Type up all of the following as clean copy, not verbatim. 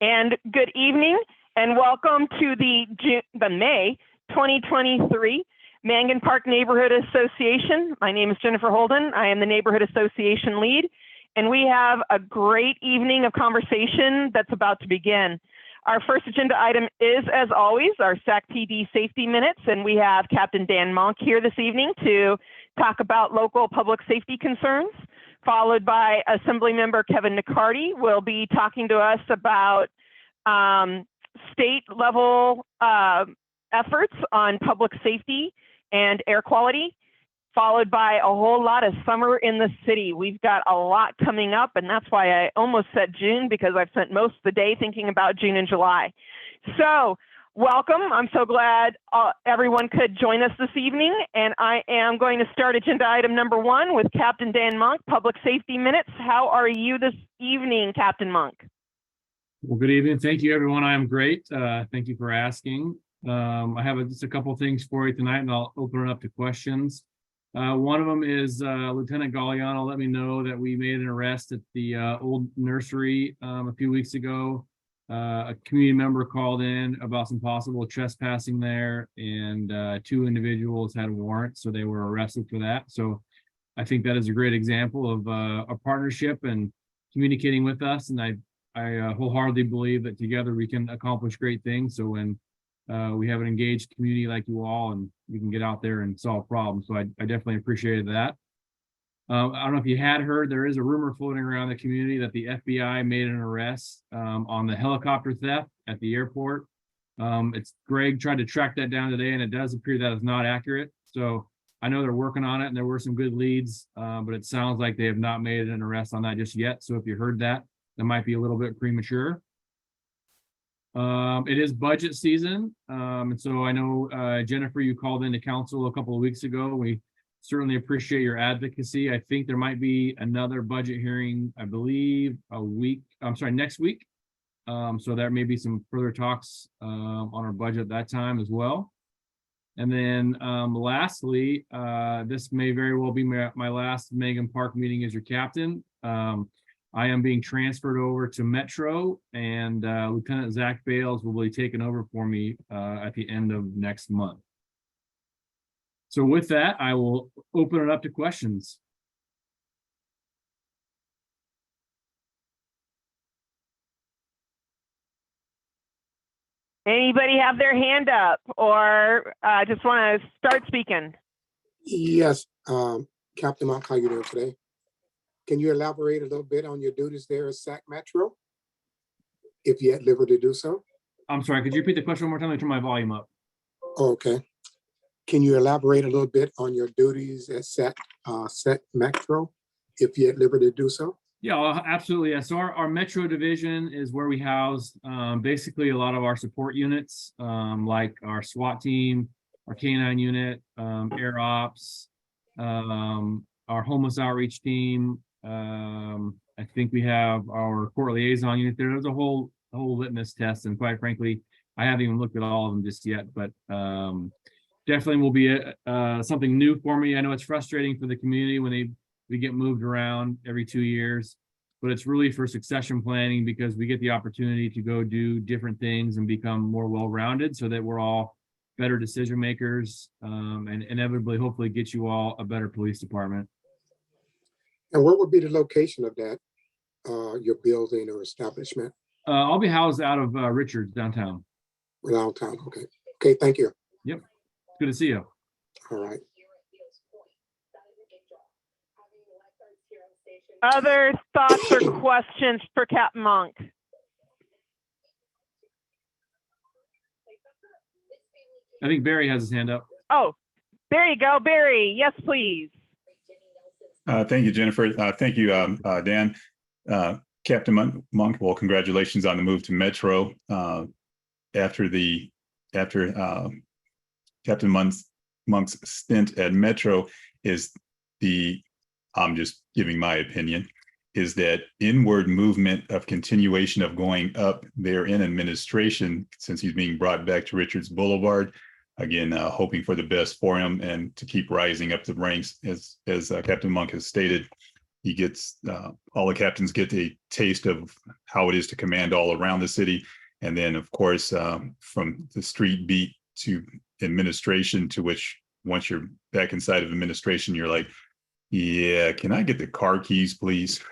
And good evening, and welcome to the May 2023 Mangan Park Neighborhood Association. My name is Jennifer Holden. I am the Neighborhood Association lead, and we have a great evening of conversation that's about to begin. Our first agenda item is, as always, our SacPD Safety Minutes, and we have Captain Dan Monk here this evening to talk about local public safety concerns, followed by Assemblymember Kevin McCarty will be talking to us about state level efforts on public safety and air quality, followed by a whole lot of summer in the city. We've got a lot coming up, and that's why I almost said June, because I've spent most of the day thinking about June and July. So welcome. I'm so glad everyone could join us this evening, and I am going to start agenda item number 1 with Captain Dan Monk, Public Safety Minutes. How are you this evening, Captain Monk? Well, good evening. Thank you, everyone. I am great. Thank you for asking. I have just a couple of things for you tonight, and I'll open it up to questions. One of them is Lieutenant Galliano let me know that we made an arrest at the old nursery a few weeks ago. A community member called in about some possible trespassing there, and 2 individuals had warrants, so they were arrested for that. So I think that is a great example of a partnership and communicating with us, and I wholeheartedly believe that together we can accomplish great things. So when we have an engaged community like you all, and we can get out there and solve problems. So I definitely appreciated that. I don't know if you had heard, there is a rumor floating around the community that the FBI made an arrest on the helicopter theft at the airport. Greg tried to track that down today, and it does appear that is not accurate. So I know they're working on it, and there were some good leads, but it sounds like they have not made an arrest on that just yet. So if you heard that, that might be a little bit premature. It is budget season, and so I know, Jennifer, you called into council a couple of weeks ago. We certainly appreciate your advocacy. I think there might be another budget hearing, I believe, next week. So there may be some further talks on our budget at that time as well. And then lastly, this may very well be my last Mangan Park meeting as your captain. I am being transferred over to Metro, and Lieutenant Zach Bales will be taking over for me at the end of next month. So with that, I will open it up to questions. Anybody have their hand up or just want to start speaking? Yes, Captain Monk, how you doing today? Can you elaborate a little bit on your duties there at SAC Metro, if you had liberty to do so? I'm sorry, could you repeat the question one more time? Let me turn my volume up. Okay. Can you elaborate a little bit on your duties at SAC Metro, if you had liberty to do so? Yeah, absolutely. Yeah. So our Metro division is where we house basically a lot of our support units, like our SWAT team, our K9 unit, Air Ops, our homeless outreach team. I think we have our court liaison unit there. There's a whole litmus test, and quite frankly, I haven't even looked at all of them just yet, but definitely will be something new for me. I know it's frustrating for the community when we get moved around every 2 years, but it's really for succession planning, because we get the opportunity to go do different things and become more well-rounded, so that we're all better decision makers, and inevitably, hopefully, get you all a better police department. And what would be the location of that, your building or establishment? I'll be housed out of Richards downtown. Downtown, okay. Okay, thank you. Yep, good to see you. All right. Other thoughts or questions for Captain Monk? I think Barry has his hand up. Oh, there you go, Barry. Yes, please. Thank you, Jennifer. Thank you, Dan. Captain Monk, well, congratulations on the move to Metro. After Captain Monk's stint at Metro I'm just giving my opinion, is that inward movement of continuation of going up there in administration, since he's being brought back to Richards Boulevard. Again, hoping for the best for him and to keep rising up the ranks, as Captain Monk has stated. he gets, all the captains get a taste of how it is to command all around the city. And then, of course, from the street beat to administration, to which once you're back inside of administration, you're like, yeah, can I get the car keys, please?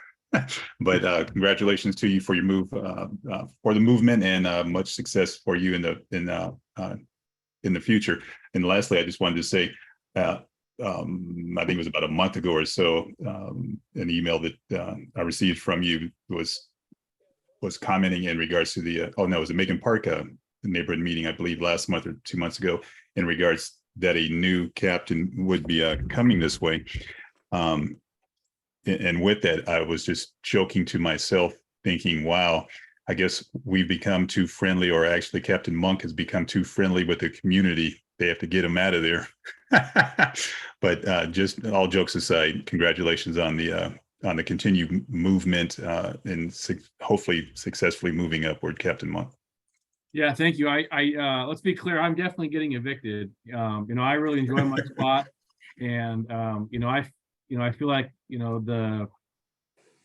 But congratulations to you for your move, for the movement, and much success for you in the future. And lastly, I just wanted to say, I think it was about a month ago or so, an email that I received from you was commenting in regards to the it was a Macon Park neighborhood meeting, I believe last month or 2 months ago, in regards that a new captain would be coming this way. And with that, I was just joking to myself, thinking, wow, I guess we've become too friendly, or actually Captain Monk has become too friendly with the community. They have to get him out of there. But just all jokes aside, congratulations on the continued movement and hopefully successfully moving upward, Captain Monk. Yeah, thank you. I let's be clear, I'm definitely getting evicted. I really enjoy my spot, and I feel like the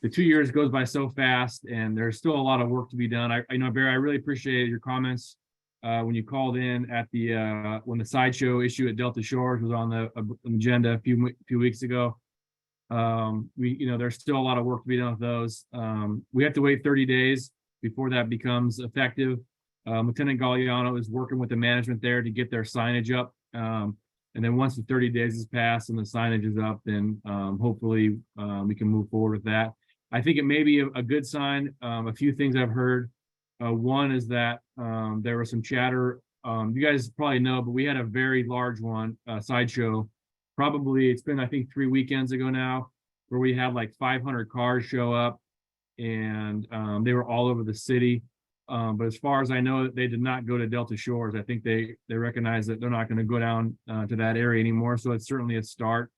2 years goes by so fast, and there's still a lot of work to be done. I know, Barry, I really appreciated your comments when you called in at the when the sideshow issue at Delta Shores was on the agenda a few weeks ago. There's still a lot of work to be done with those. We have to wait 30 days before that becomes effective. Lieutenant Galliano is working with the management there to get their signage up. And then once the 30 days has passed and the signage is up, then hopefully we can move forward with that. I think it may be a good sign. A few things I've heard. One is that there was some chatter. You guys probably know, but we had a very large one, sideshow. Probably it's been, I think, 3 weekends ago now, where we had like 500 cars show up, and they were all over the city. But as far as I know, they did not go to Delta Shores. I think they recognize that they're not going to go down to that area anymore. So it's certainly a start.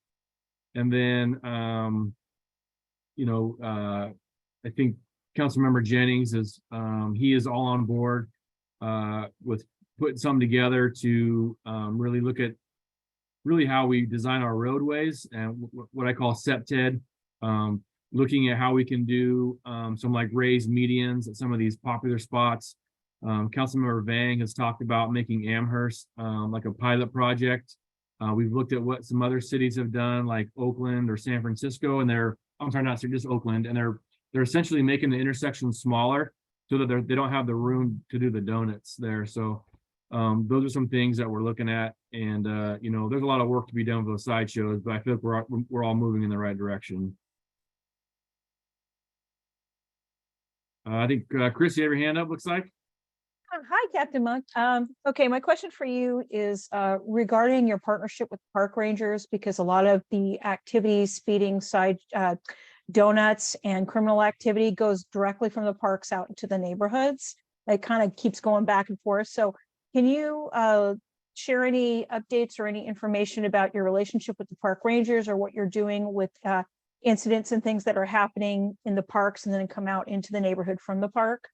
And then, I think Councilmember Jennings he is all on board with putting something together to really look at how we design our roadways, and what I call SEPTED. Looking at how we can do some like raised medians at some of these popular spots. Councilmember Vang has talked about making Amherst like a pilot project. We've looked at what some other cities have done, like Oakland or San Francisco, and not just Oakland, and they're essentially making the intersection smaller so that they don't have the room to do the donuts there. So those are some things that we're looking at, and there's a lot of work to be done with those sideshows, but I feel like we're all moving in the right direction. I think Chris, you have your hand up, looks like. Hi, Captain Monk. Okay, my question for you is regarding your partnership with park rangers, because a lot of the activities, speeding, side donuts, and criminal activity goes directly from the parks out into the neighborhoods. It kind of keeps going back and forth. So can you share any updates or any information about your relationship with the park rangers, or what you're doing with incidents and things that are happening in the parks and then come out into the neighborhood from the park?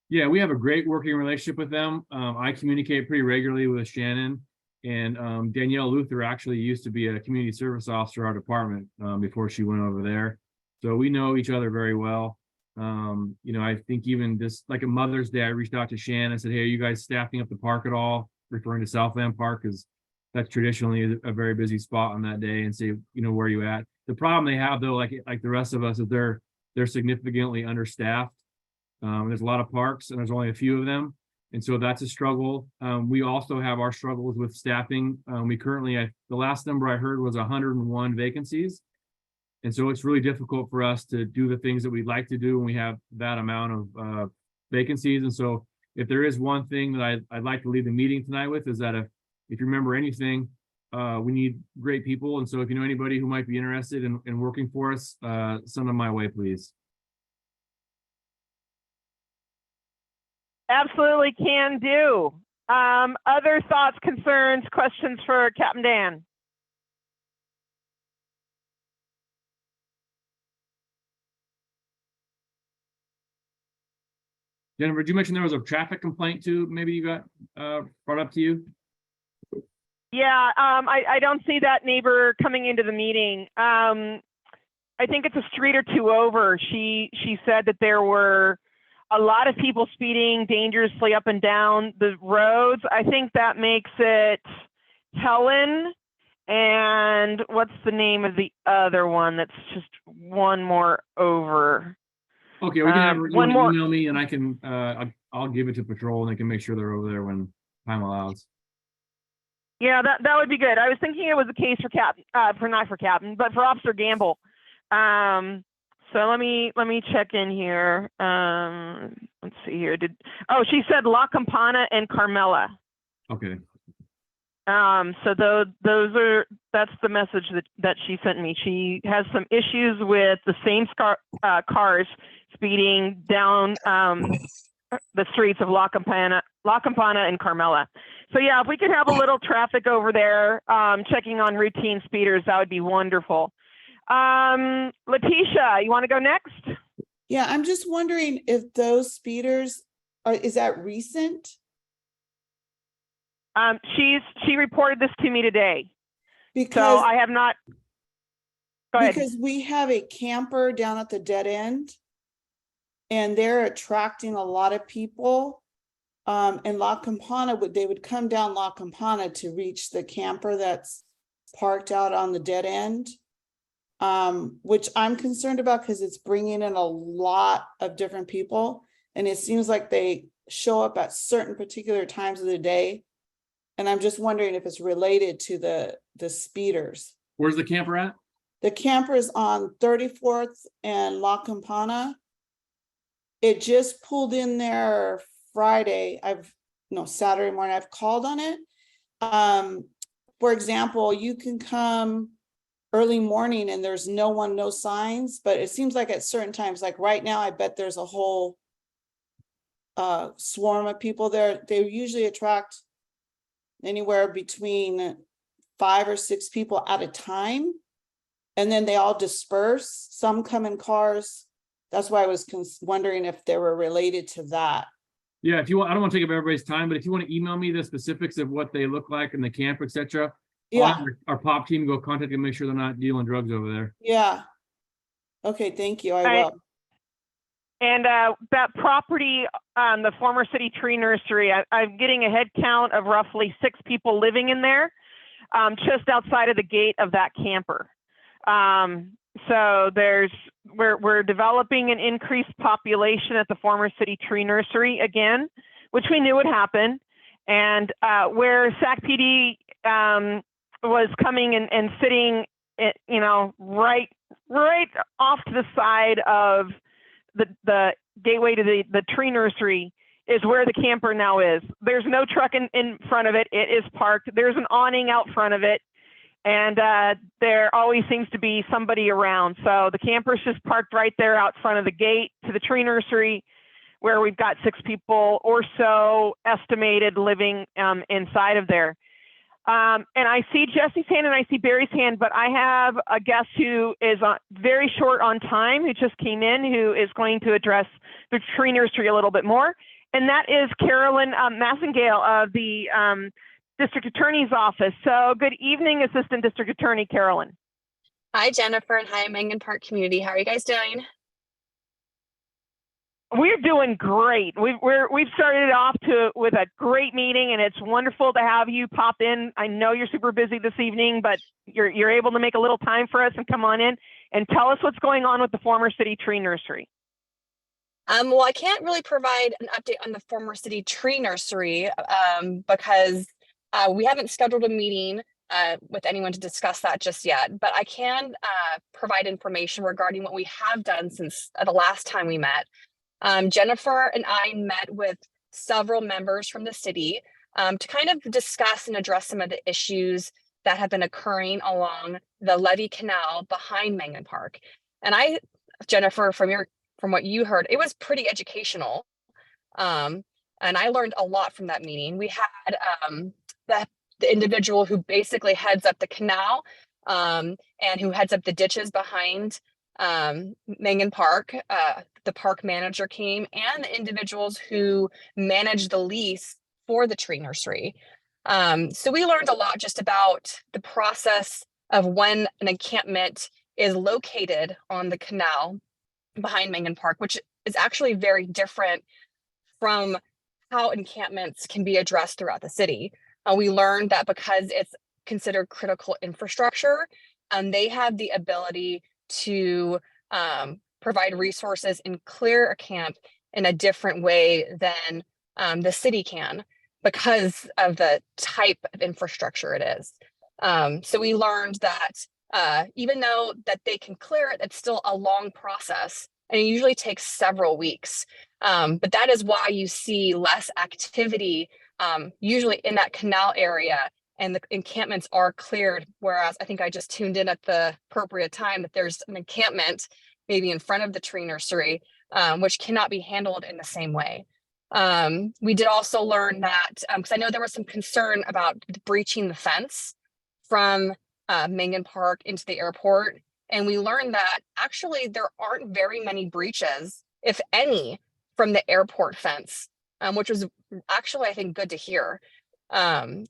Yeah, we have a great working relationship with them. I communicate pretty regularly with Shannon, and Danielle Luther actually used to be a community service officer at our department before she went over there. So we know each other very well. I think even just like a Mother's Day, I reached out to Shannon and said, hey, are you guys staffing up the park at all? Referring to Southland Park, because that's traditionally a very busy spot on that day, and say, where are you at? The problem they have, though, like the rest of us, is they're significantly understaffed. There's a lot of parks, and there's only a few of them, and so that's a struggle. We also have our struggles with staffing. We currently, the last number I heard was 101 vacancies, and so it's really difficult for us to do the things that we'd like to do when we have that amount of vacancies. And so, if there is one thing that I'd like to leave the meeting tonight with, is that if you remember anything, we need great people. And so if you know anybody who might be interested in working for us, send them my way, please. Absolutely can do. Other thoughts, concerns, questions for Captain Dan? Jennifer, did you mention there was a traffic complaint too? Maybe you got brought up to you? Yeah, I don't see that neighbor coming into the meeting. I think it's a street or two over. She said that there were a lot of people speeding dangerously up and down the roads. I think that makes it Helen, and what's the name of the other one that's just one more over? Okay, we can have you one wanna more. email me and I can I'll give it to patrol and they can make sure they're over there when time allows. Yeah, that would be good. I was thinking it was a case for not for Captain, but for Officer Gamble. So let me check in here. Let's see here. She said La Campana and Carmela. Okay. So that's the message that she sent me. She has some issues with the same cars speeding down the streets of La Campana and Carmela. So yeah, if we could have a little traffic over there, checking on routine speeders, that would be wonderful. Letitia, you want to go next? Yeah, I'm just wondering if those speeders is that recent? She reported this to me today. So Because I have not. Go ahead. because we have a camper down at the dead end and they're attracting a lot of people. And La Campana they would come down La Campana to reach the camper that's parked out on the dead end. Which I'm concerned about because it's bringing in a lot of different people. And it seems like they show up at certain particular times of the day. And I'm just wondering if it's related to the speeders. Where's the camper at? The camper is on 34th and La Campana. It just pulled in there Saturday morning. I've called on it. For example, you can come early morning and there's no one, no signs, but it seems like at certain times, like right now, I bet there's a whole swarm of people there. They usually attract anywhere between 5 or 6 people at a time. And then they all disperse. Some come in cars. That's why I was wondering if they were related to that. Yeah, if you want, I don't want to take up everybody's time, but if you want to email me the specifics of what they look like in the camp, etc. Yeah. Our pop team go contact them, make sure they're not dealing drugs over there. Yeah. Okay, thank you. I will. And that property on the former city tree nursery, I'm getting a head count of roughly 6 people living in there, just outside of the gate of that camper. So we're developing an increased population at the former city tree nursery again, which we knew would happen. And where SacPD was coming and sitting, right off to the side of the gateway to the tree nursery is where the camper now is. There's no truck in front of it. It is parked. There's an awning out front of it. And there always seems to be somebody around. So the camper's just parked right there out front of the gate to the tree nursery, where we've got 6 people or so estimated living inside of there. And I see Jesse's hand and I see Barry's hand, but I have a guest who is very short on time, who just came in, who is going to address the tree nursery a little bit more. And that is Carolyn Massingale of the District Attorney's Office. So good evening, Assistant District Attorney Carolyn. Hi, Jennifer, and hi, Mangan Park community. How are you guys doing? We're doing great. We've started off with a great meeting, and it's wonderful to have you pop in. I know you're super busy this evening, but you're able to make a little time for us and come on in and tell us what's going on with the former city tree nursery. Well, I can't really provide an update on the former city tree nursery because we haven't scheduled a meeting with anyone to discuss that just yet, but I can provide information regarding what we have done since the last time we met. Jennifer and I met with several members from the city to kind of discuss and address some of the issues that have been occurring along the Levee Canal behind Mangan Park. And Jennifer, from what you heard, it was pretty educational. And I learned a lot from that meeting. We had the individual who basically heads up the canal and who heads up the ditches behind Mangan Park. The park manager came, and the individuals who manage the lease for the tree nursery. So we learned a lot just about the process of when an encampment is located on the canal behind Mangan Park, which is actually very different from how encampments can be addressed throughout the city. We learned that because it's considered critical infrastructure, they have the ability to provide resources and clear a camp in a different way than the city can because of the type of infrastructure it is. So we learned that even though that they can clear it, it's still a long process and it usually takes several weeks. But that is why you see less activity usually in that canal area, and the encampments are cleared. Whereas I think I just tuned in at the appropriate time that there's an encampment maybe in front of the tree nursery, which cannot be handled in the same way. We did also learn that, because I know there was some concern about breaching the fence from Mangan Park into the airport. And we learned that actually there aren't very many breaches, if any, from the airport fence, which was actually, I think, good to hear.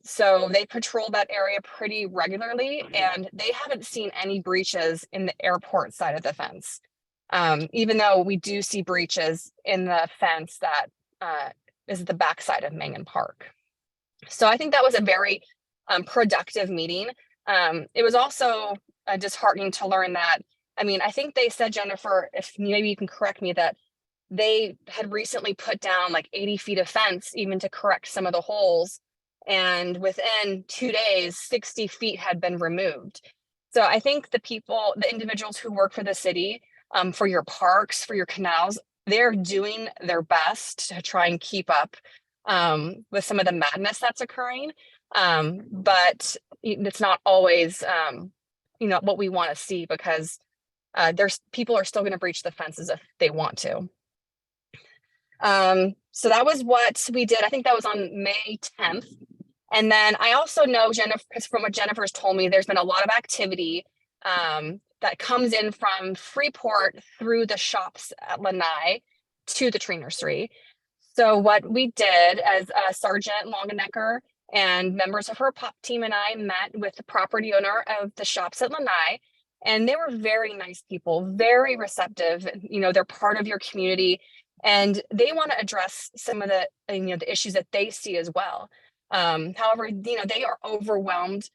So they patrol that area pretty regularly, and they haven't seen any breaches in the airport side of the fence, even though we do see breaches in the fence that is the backside of Mangan Park. So I think that was a very productive meeting. It was also disheartening to learn that, I mean, I think they said, Jennifer, if maybe you can correct me, that they had recently put down like 80 feet of fence even to correct some of the holes. And within 2 days, 60 feet had been removed. So I think the individuals who work for the city, for your parks, for your canals, they're doing their best to try and keep up with some of the madness that's occurring. But it's not always, what we want to see, because people are still going to breach the fences if they want to. So that was what we did. I think that was on May 10th. And then I also know, Jennifer, because from what Jennifer's told me, there's been a lot of activity that comes in from Freeport through the shops at Lanai to the tree nursery. So what we did as Sergeant Longenecker and members of her POP team and I met with the property owner of the shops at Lanai, and they were very nice people, very receptive. They're part of your community, and they want to address some of the the issues that they see as well. However, they are overwhelmed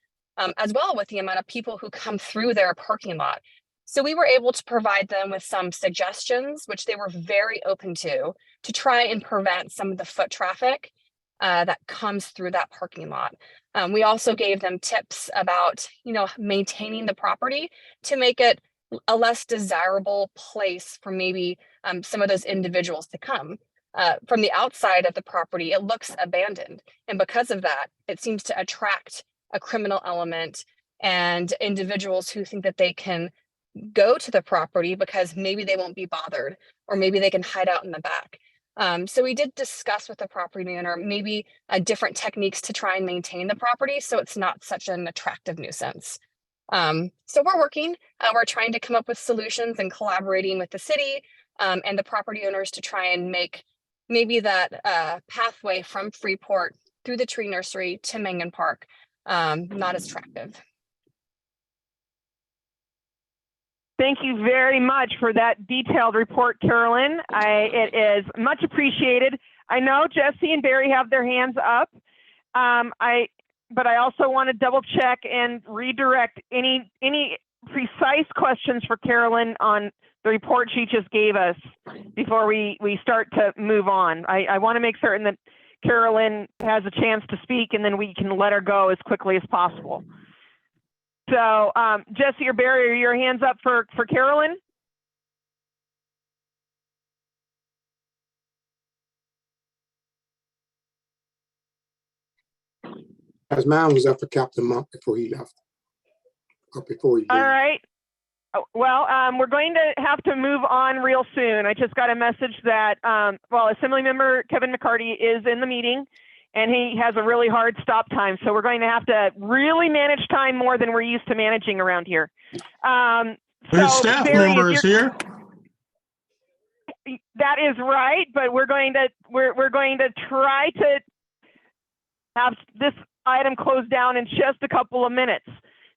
as well with the amount of people who come through their parking lot. So we were able to provide them with some suggestions, which they were very open to try and prevent some of the foot traffic that comes through that parking lot. We also gave them tips about, maintaining the property to make it a less desirable place for maybe some of those individuals to come. From the outside of the property, it looks abandoned. And because of that, it seems to attract a criminal element and individuals who think that they can go to the property because maybe they won't be bothered, or maybe they can hide out in the back. So we did discuss with the property owner maybe different techniques to try and maintain the property so it's not such an attractive nuisance. So we're working, we're trying to come up with solutions and collaborating with the city and the property owners to try and make maybe that pathway from Freeport through the tree nursery to Mangan Park not as attractive. Thank you very much for that detailed report, Carolyn. It is much appreciated. I know Jesse and Barry have their hands up, but I also want to double check and redirect any precise questions for Carolyn on the report she just gave us before we start to move on. I want to make certain that Carolyn has a chance to speak, and then we can let her go as quickly as possible. So Jesse or Barry, are your hands up for Carolyn? As mine was up for Captain Monk before he left. Or before he All did. right. Well, we're going to have to move on real soon. I just got a message that, Assemblymember Kevin McCarty is in the meeting, and he has a really hard stop time. So we're going to have to really manage time more than we're used to managing around here. There's staff Barry, members here. That is right, but we're going to try to have this item closed down in just a couple of minutes.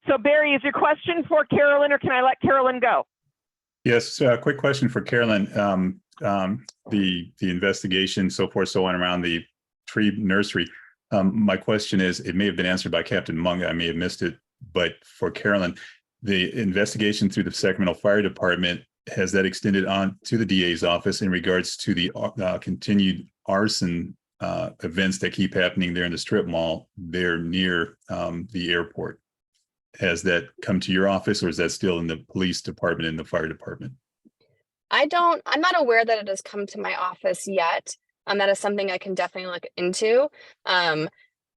So Barry, is your question for Carolyn, or can I let Carolyn go? Yes, quick question for Carolyn. The investigation, so forth, so on around the tree nursery. My question is, it may have been answered by Captain Monk, I may have missed it, but for Carolyn, the investigation through the Sacramento Fire Department, has that extended on to the DA's office in regards to the continued arson events that keep happening there in the strip mall there near the airport? Has that come to your office, or is that still in the police department and the fire department? I'm not aware that it has come to my office yet. That is something I can definitely look into. I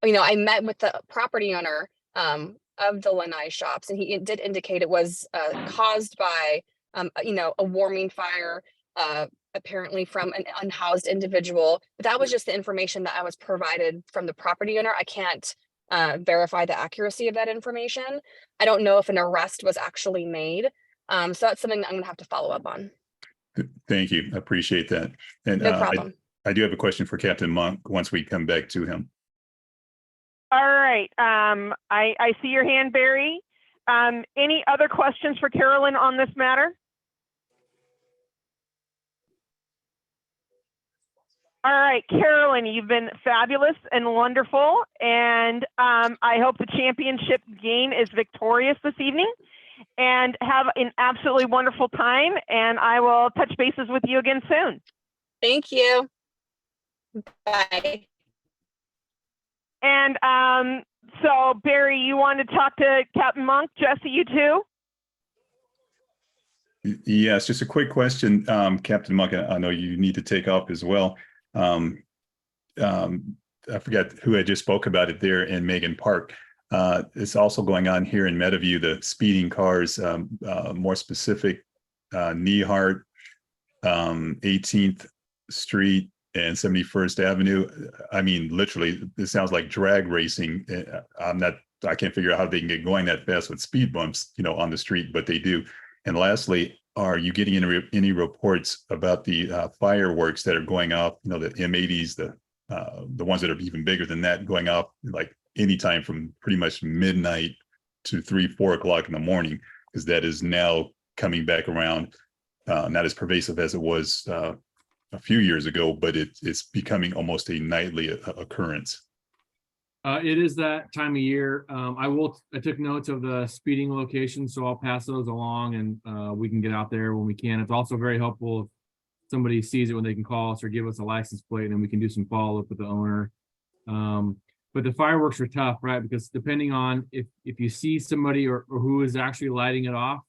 met with the property owner of the Lanai shops, and he did indicate it was caused by, a warming fire, apparently from an unhoused individual. But that was just the information that I was provided from the property owner. I can't verify the accuracy of that information. I don't know if an arrest was actually made. So that's something that I'm gonna have to follow up on. Thank you. I appreciate that. And No problem. I do have a question for Captain Monk once we come back to him. All right. I see your hand, Barry. Any other questions for Carolyn on this matter? All right, Carolyn, you've been fabulous and wonderful. And I hope the championship game is victorious this evening. And have an absolutely wonderful time. And I will touch bases with you again soon. Thank you. Bye. And so Barry, you want to talk to Captain Monk? Jesse, you too? Yes, just a quick question, Captain Monk. I know you need to take off as well. I forgot who I just spoke about it there in Mangan Park. It's also going on here in Meadowview, the speeding cars, more specific, Nehart, 18th Street and 71st Avenue. I mean, literally, this sounds like drag racing. I can't figure out how they can get going that fast with speed bumps, on the street, but they do. And lastly, are you getting any reports about the fireworks that are going off, the M80s, the ones that are even bigger than that, going off like anytime from pretty much midnight to 3-4 o'clock in the morning, because that is now coming back around, not as pervasive as it was a few years ago, but it's becoming almost a nightly occurrence. It is that time of year. I took notes of the speeding locations, so I'll pass those along, and we can get out there when we can. It's also very helpful if somebody sees it when they can call us or give us a license plate, and then we can do some follow-up with the owner. But the fireworks are tough, right? Because depending on if you see somebody or who is actually lighting it off,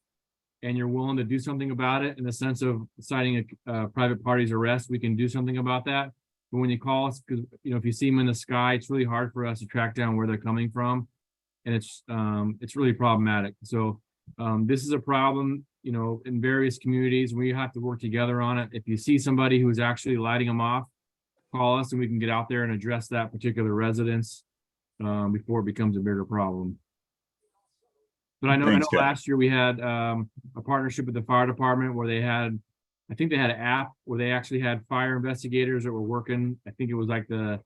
and you're willing to do something about it in the sense of citing a private party's arrest, we can do something about that. But when you call us, because if you see them in the sky, it's really hard for us to track down where they're coming from, and it's really problematic. So this is a problem, in various communities. We have to work together on it. If you see somebody who is actually lighting them off, call us and we can get out there and address that particular residence before it becomes a bigger problem. But I know last year we had a partnership with the fire department where I think they had an app where they actually had fire investigators that were working. I think it was like the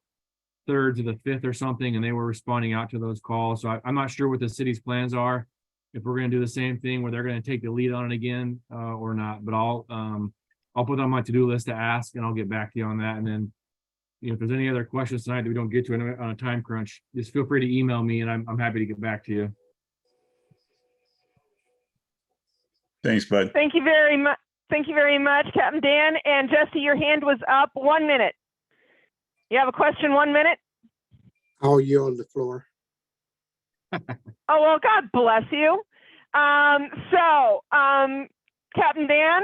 3rd to the 5th or something, and they were responding out to those calls. So I'm not sure what the city's plans are, if we're going to do the same thing where they're going to take the lead on it again or not. But I'll put on my to-do list to ask, and I'll get back to you on that. And then, if there's any other questions tonight that we don't get to on a time crunch, just feel free to email me, and I'm happy to get back to you. Thanks, bud. Thank you very much. Thank you very much, Captain Dan. And Jesse, your hand was up. 1 minute. You have a question, 1 minute? I'll yield the floor. Oh, well, God bless you. Captain Dan,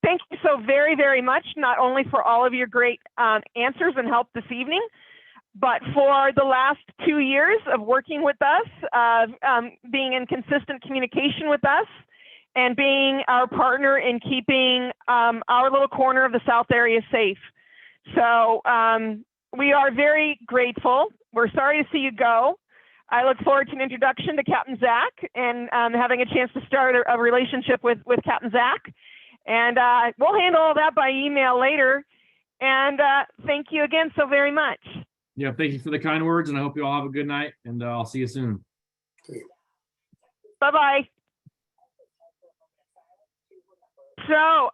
thank you so very, very much, not only for all of your great answers and help this evening, but for the last 2 years of working with us, being in consistent communication with us, and being our partner in keeping our little corner of the South area safe. So we are very grateful. We're sorry to see you go. I look forward to an introduction to Captain Zach and having a chance to start a relationship with Captain Zach. And we'll handle all that by email later. And thank you again so very much. Yeah, thank you for the kind words, and I hope you all have a good night, and I'll see you soon. Okay. Bye-bye. So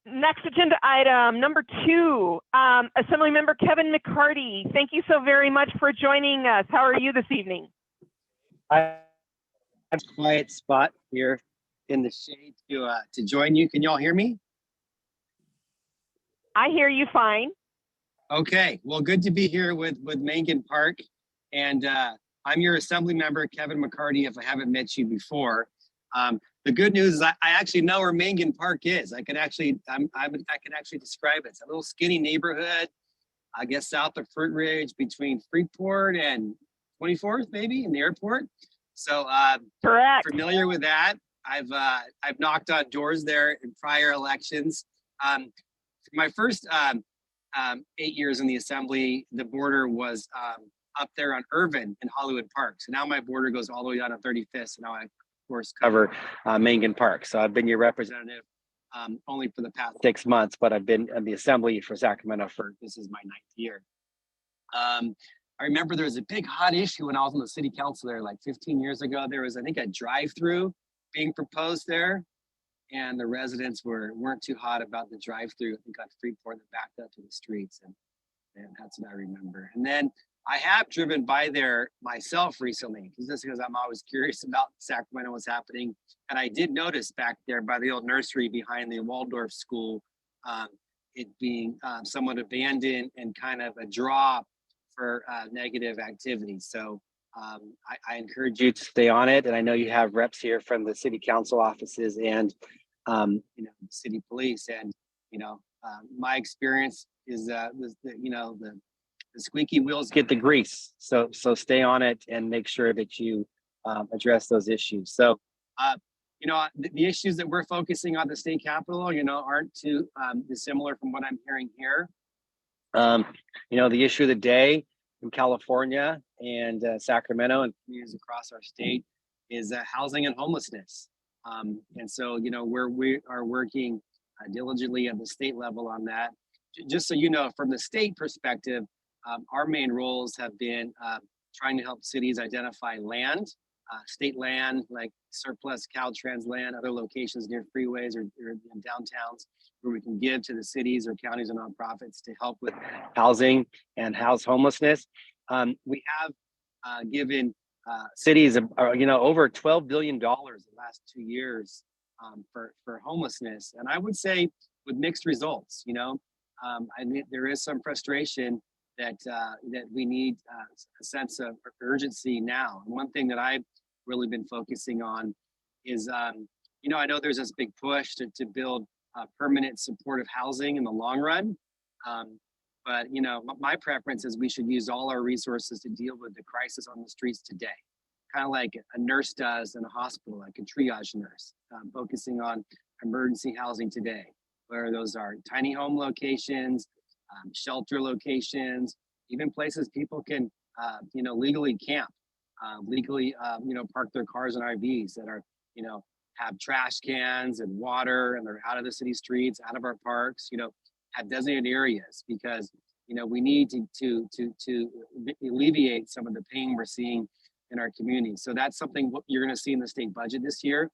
next agenda item, number 2, Assemblymember Kevin McCarty. Thank you so very much for joining us. How are you this evening? I have a quiet spot here in the shade to join you. Can you all hear me? I hear you fine. Okay, well, good to be here with Mangan Park. And I'm your assembly member, Kevin McCarty, if I haven't met you before. The good news is I actually know where Mangan Park is. I can actually describe it. It's a little skinny neighborhood, I guess south of Fruit Ridge between Freeport and 24th, maybe, in the airport. So Correct. Familiar with that. I've knocked on doors there in prior elections. My first 8 years in the assembly, the border was up there on Irvin and Hollywood Park. So now my border goes all the way down to 35th. So now I, of course, cover Mangan Park. So I've been your representative only for the past 6 months, but I've been in the assembly for Sacramento this is my 9th year. I remember there was a big hot issue when I was on the city council there like 15 years ago. There was, I think, a drive-through being proposed there, and the residents weren't too hot about the drive-through. I think on Freeport that backed up to the streets, and that's what I remember. And then I have driven by there myself recently, just because I'm always curious about Sacramento, what's happening. And I did notice back there by the old nursery behind the Waldorf school, it being somewhat abandoned and kind of a draw for negative activity. So I encourage you to stay on it. And I know you have reps here from the city council offices and city police. And my experience is the squeaky wheels get the grease. So stay on it and make sure that you address those issues. So the issues that we're focusing on the state capitol, aren't too dissimilar from what I'm hearing here. The issue of the day in California and Sacramento and communities across our state is housing and homelessness. And so, we are working diligently at the state level on that. Just so you know, from the state perspective, our main roles have been trying to help cities identify land, state land, like surplus Caltrans land, other locations near freeways or in downtowns, where we can give to the cities or counties and nonprofits to help with housing and house homelessness. We have given cities, over $12 billion in the last 2 years for homelessness, and I would say with mixed results. There is some frustration that we need a sense of urgency now. And one thing that I've really been focusing on is, I know there's this big push to build permanent supportive housing in the long run. But my preference is we should use all our resources to deal with the crisis on the streets today, kind of like a nurse does in a hospital, like a triage nurse, focusing on emergency housing today, where those are tiny home locations, shelter locations, even places people can, legally camp, legally, park their cars and RVs that are, have trash cans and water, and they're out of the city streets, out of our parks, have designated areas, because we need to alleviate some of the pain we're seeing in our community. So that's something what you're going to see in the state budget this year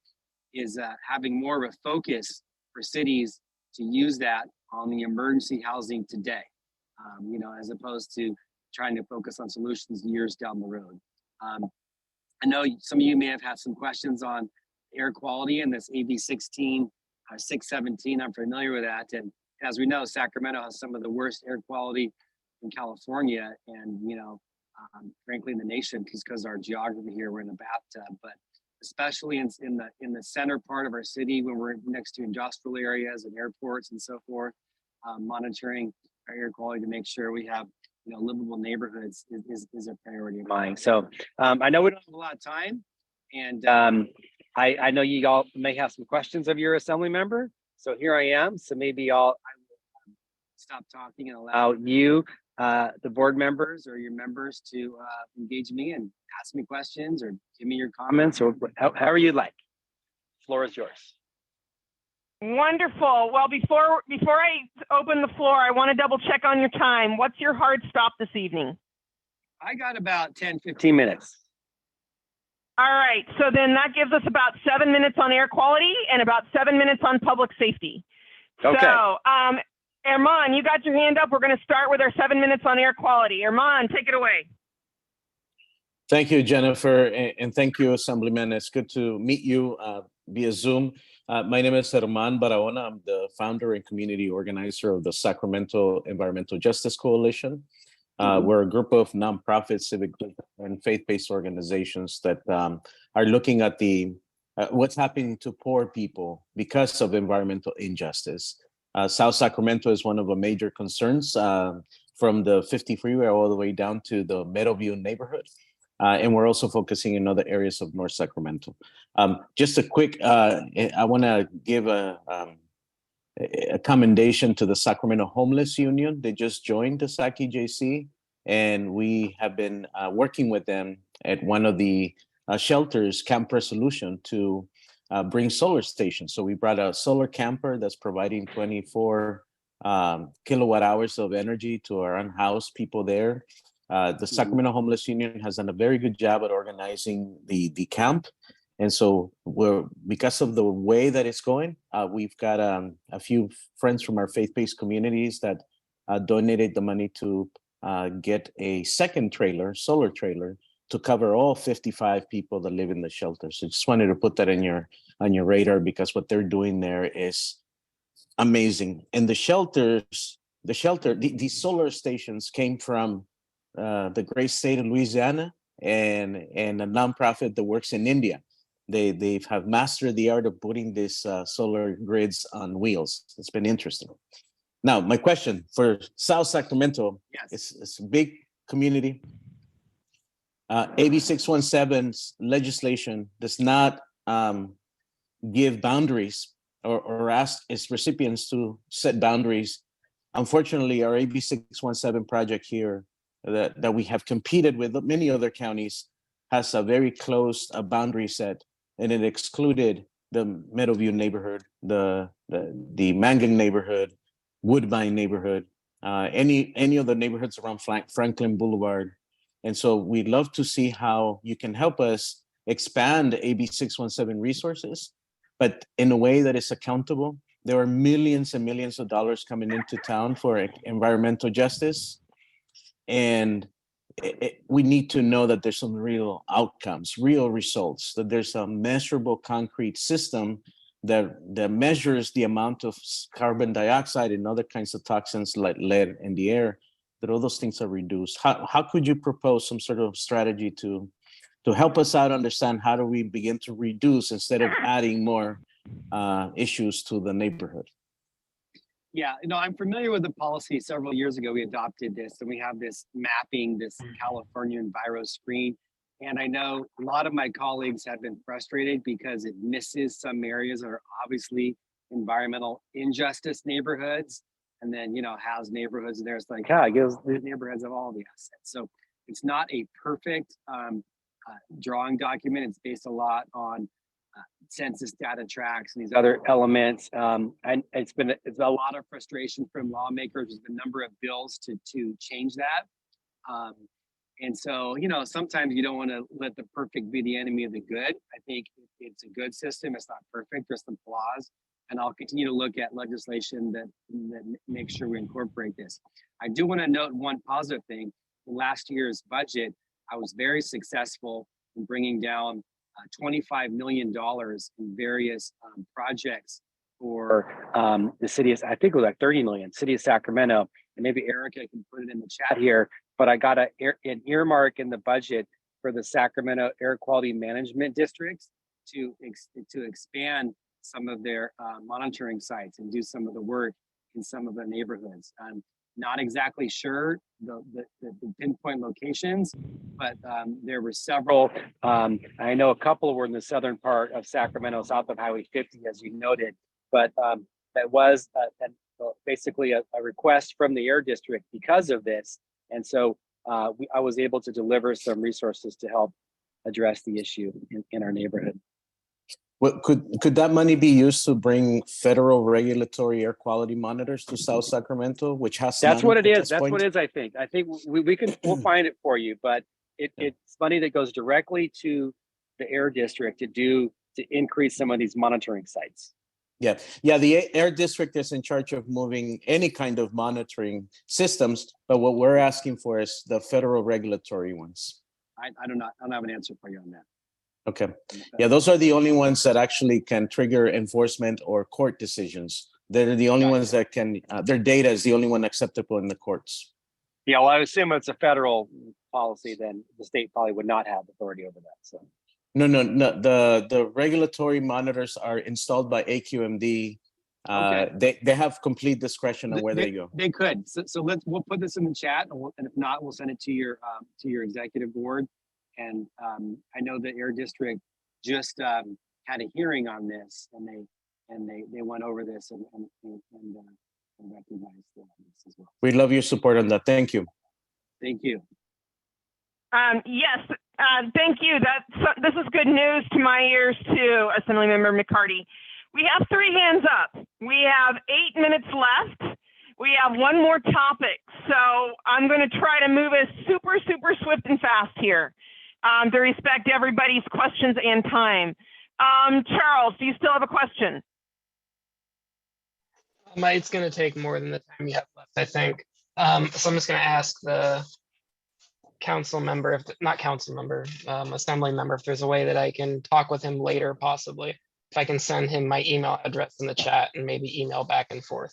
is having more of a focus for cities to use that on the emergency housing today, as opposed to trying to focus on solutions years down the road. I know some of you may have had some questions on air quality and this AB617. I'm familiar with that, and as we know, Sacramento has some of the worst air quality in California, and frankly in the nation, because our geography here, we're in a bathtub. But especially in the center part of our city, when we're next to industrial areas and airports and so forth, monitoring our air quality to make sure we have livable neighborhoods is a priority of mine. So I know we don't have a lot of time, and I know you all may have some questions of your assembly member. So here I am. So maybe I will stop talking and allow you, the board members or your members, to engage me and ask me questions or give me your comments, or however you'd like. The floor is yours. Wonderful. Well, before I open the floor, I want to double check on your time. What's your hard stop this evening? I got about 10, 15 minutes. All right, so then that gives us about 7 minutes on air quality and about 7 minutes on public safety. Okay. So, Erman, you got your hand up. We're going to start with our 7 minutes on air quality. Erman, take it away. Thank you, Jennifer, and thank you, Assemblyman. It's good to meet you via Zoom. My name is Herman Barahona. I'm the founder and community organizer of the Sacramento Environmental Justice Coalition. We're a group of nonprofit, civic, and faith-based organizations that are looking at what's happening to poor people because of environmental injustice. South Sacramento is one of the major concerns from the 50 freeway all the way down to the Meadowview neighborhood. And we're also focusing in other areas of North Sacramento. Just a quick, I want to give a commendation to the Sacramento Homeless Union. They just joined the SAC-EJC, and we have been working with them at one of the shelters, Camp Resolution, to bring solar stations. So we brought a solar camper that's providing 24 kilowatt hours of energy to our unhoused people there. The Sacramento Homeless Union has done a very good job at organizing the camp. And so because of the way that it's going, we've got a few friends from our faith-based communities that donated the money to get a second trailer, solar trailer, to cover all 55 people that live in the shelter. So just wanted to put that on your radar, because what they're doing there is amazing. And these solar stations came from the great state of Louisiana and a nonprofit that works in India. They have mastered the art of putting these solar grids on wheels. It's been interesting. Now, my question for South Sacramento, Yes. it's a big community. AB617's legislation does not give boundaries or ask its recipients to set boundaries. Unfortunately, our AB617 project here that we have competed with many other counties has a very close boundary set, and it excluded the Meadowview neighborhood, the Mangan neighborhood, Woodbine neighborhood, any of the neighborhoods around Franklin Boulevard. And so we'd love to see how you can help us expand AB617 resources, but in a way that is accountable. There are millions and millions of dollars coming into town for environmental justice. And we need to know that there's some real outcomes, real results, that there's a measurable concrete system that measures the amount of carbon dioxide and other kinds of toxins like lead in the air, that all those things are reduced. How could you propose some sort of strategy to help us out understand how do we begin to reduce instead of adding more issues to the neighborhood? Yeah, I'm familiar with the policy. Several years ago, we adopted this, and we have this mapping, this California Enviro screen. And I know a lot of my colleagues have been frustrated because it misses some areas that are obviously environmental injustice neighborhoods, and then, has neighborhoods there. It's like, it gives the neighborhoods of all the assets. So it's not a perfect drawing document. It's based a lot on census data tracks and these other elements. And it's a lot of frustration from lawmakers. There's been a number of bills to change that. And so, sometimes you don't want to let the perfect be the enemy of the good. I think it's a good system. It's not perfect. There's some flaws. And I'll continue to look at legislation that makes sure we incorporate this. I do want to note one positive thing. In last year's budget, I was very successful in bringing down $25 million in various projects for the city. I think it was like 30 million, city of Sacramento. And maybe Erica can put it in the chat here, but I got an earmark in the budget for the Sacramento air quality management districts to expand some of their monitoring sites and do some of the work in some of the neighborhoods. I'm not exactly sure the pinpoint locations, but there were several. I know a couple were in the southern part of Sacramento, south of Highway 50, as you noted, but that was basically a request from the air district because of this. And so I was able to deliver some resources to help address the issue in our neighborhood. Well, could that money be used to bring federal regulatory air quality monitors to South Sacramento, which has That's what it is. That's what it is. I think we'll find it for you, but it's money that goes directly to the air district to increase some of these monitoring sites. Yeah, the air district is in charge of moving any kind of monitoring systems, but what we're asking for is the federal regulatory ones. I don't have an answer for you on that. Okay. Yeah, those are the only ones that actually can trigger enforcement or court decisions. They're the only ones that can, their data is the only one acceptable in the courts. Yeah, well, I assume it's a federal policy, then the state probably would not have authority over that, so. No. The regulatory monitors are installed by AQMD. Okay. They have complete discretion on where they go. They could. So we'll put this in the chat, and if not, we'll send it to your executive board. And I know the Air District just had a hearing on this, and they went over this and recognized this as well. We love your support on that. Thank you. Thank you. Yes, thank you. This is good news to my ears too, Assemblymember McCarty. We have 3 hands up. We have 8 minutes left. We have one more topic. So I'm going to try to move us super swift and fast here to respect everybody's questions and time. Charles, do you still have a question? It's going to take more than the time you have left, I think. So I'm just going to ask the council member, assembly member, if there's a way that I can talk with him later, possibly. If I can send him my email address in the chat and maybe email back and forth.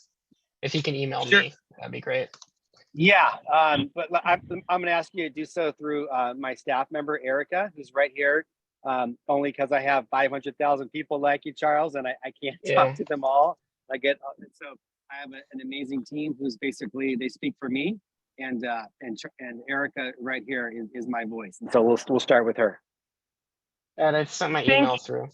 If he can email me, that'd be great. Yeah, but I'm going to ask you to do so through my staff member, Erica, who's right here, only because I have 500,000 people like you, Charles, and I can't talk to them all. So I have an amazing team who's basically, they speak for me, and Erica right here is my voice. And so we'll start with her. And I sent my email through.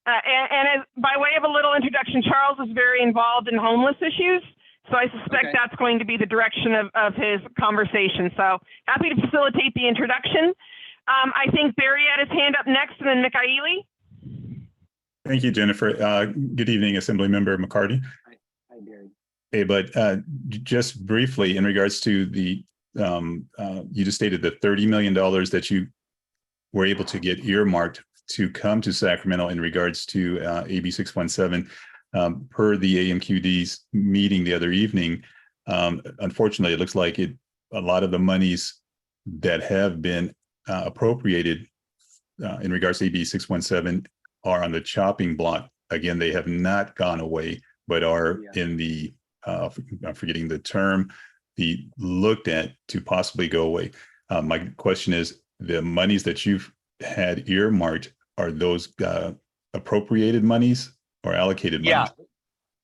And by way of a little introduction, Charles is very involved in homeless issues. So I suspect that's going to be the direction of his conversation. So happy to facilitate the introduction. I think Barry had his hand up next, and then McCarty. Thank you, Jennifer. Good evening, Assemblymember McCarty. Hi, Barry. Hey, but just briefly in regards to the, you just stated the $30 million that you were able to get earmarked to come to Sacramento in regards to AB617 per the AMQD's meeting the other evening. Unfortunately, it looks like a lot of the monies that have been appropriated in regards to AB617 are on the chopping block. Again, they have not gone away, but are in the, I'm forgetting the term, the looked at to possibly go away. My question is, the monies that you've had earmarked, are those appropriated monies or allocated monies? Yeah,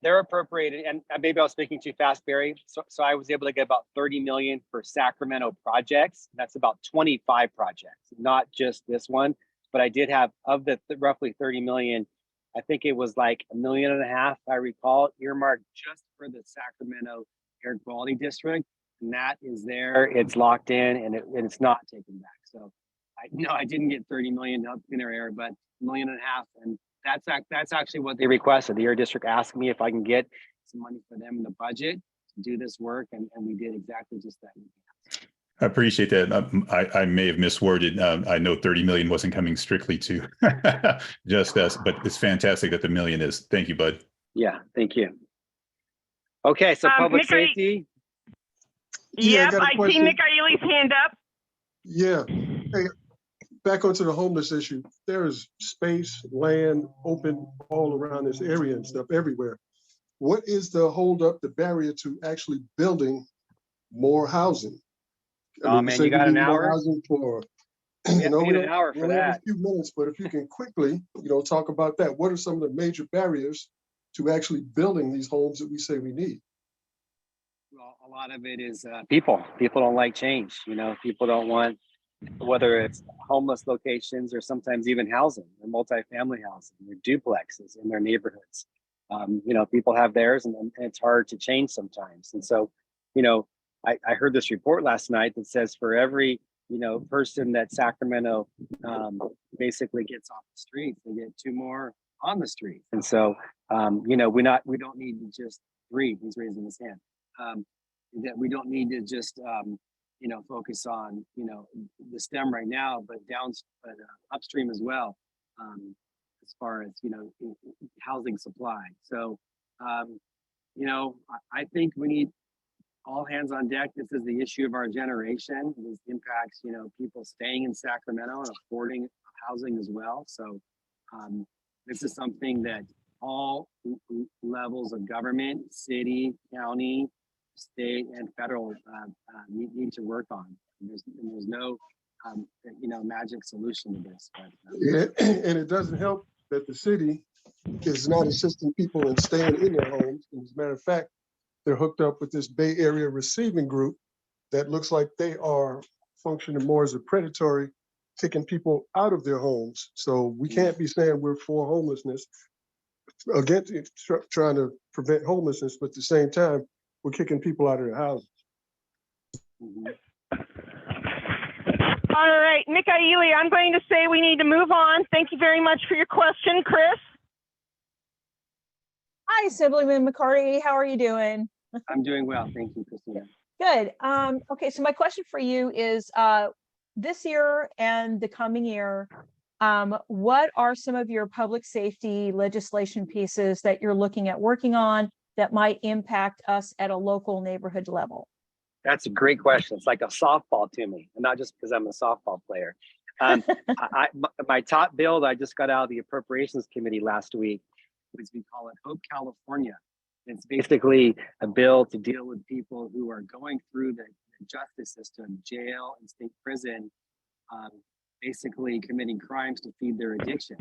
they're appropriated, and maybe I was speaking too fast, Barry. So I was able to get about 30 million for Sacramento projects. That's about 25 projects, not just this one. But I did have, of the roughly 30 million, I think it was like $1.5 million, I recall, earmarked just for the Sacramento Air Quality District. And that is there, it's locked in, and it's not taken back. So I didn't get 30 million in their air, but $1.5 million. And that's actually what they requested. The Air District asked me if I can get some money for them in the budget to do this work. And we did exactly just that. I appreciate that. I may have misworded. I know 30 million wasn't coming strictly to just us, but it's fantastic that the million is. Thank you, bud. Yeah, thank you. Okay, so public safety. Yep, I see Nick Ailey's hand up. Yeah. Hey, back onto the homeless issue. There is space, land, open all around this area and stuff everywhere. What is the holdup, the barrier to actually building more housing? Oh man, you got an hour? For, you know, we need an hour for that. A few minutes, but if you can quickly, talk about that. What are some of the major barriers to actually building these homes that we say we need? Well, a lot of it is people. People don't like change. People don't want, whether it's homeless locations or sometimes even housing, or multifamily housing, or duplexes in their neighborhoods. People have theirs, and it's hard to change sometimes. And so, I heard this report last night that says for every person that Sacramento basically gets off the streets, they get 2 more on the street. And so we don't need to just breathe. He's raising his hand. That we don't need to just focus on, the stem right now, but upstream as well, as far as, housing supply. So, I think we need all hands on deck. This is the issue of our generation. This impacts, people staying in Sacramento and affording housing as well. So this is something that all levels of government, city, county, state, and federal need to work on. And there's no, magic solution to this. But, Yeah, and it doesn't help that the city is not assisting people in staying in their homes. As a matter of fact, they're hooked up with this Bay Area receiving group that looks like they are functioning more as a predatory, kicking people out of their homes. So we can't be saying we're for homelessness, against trying to prevent homelessness, but at the same time, we're kicking people out of their houses. All right, Nick Aili, I'm going to say we need to move on. Thank you very much for your question, Chris. Hi, Assemblymember McCarty. How are you doing? I'm doing well. Thank you, Christina. Good. Okay, so my question for you is this year and the coming year, what are some of your public safety legislation pieces that you're looking at working on that might impact us at a local neighborhood level? That's a great question. It's like a softball to me, and not just because I'm a softball player. My top bill that I just got out of the Appropriations Committee last week was, we call it Hope California. It's basically a bill to deal with people who are going through the justice system, jail and state prison, basically committing crimes to feed their addictions.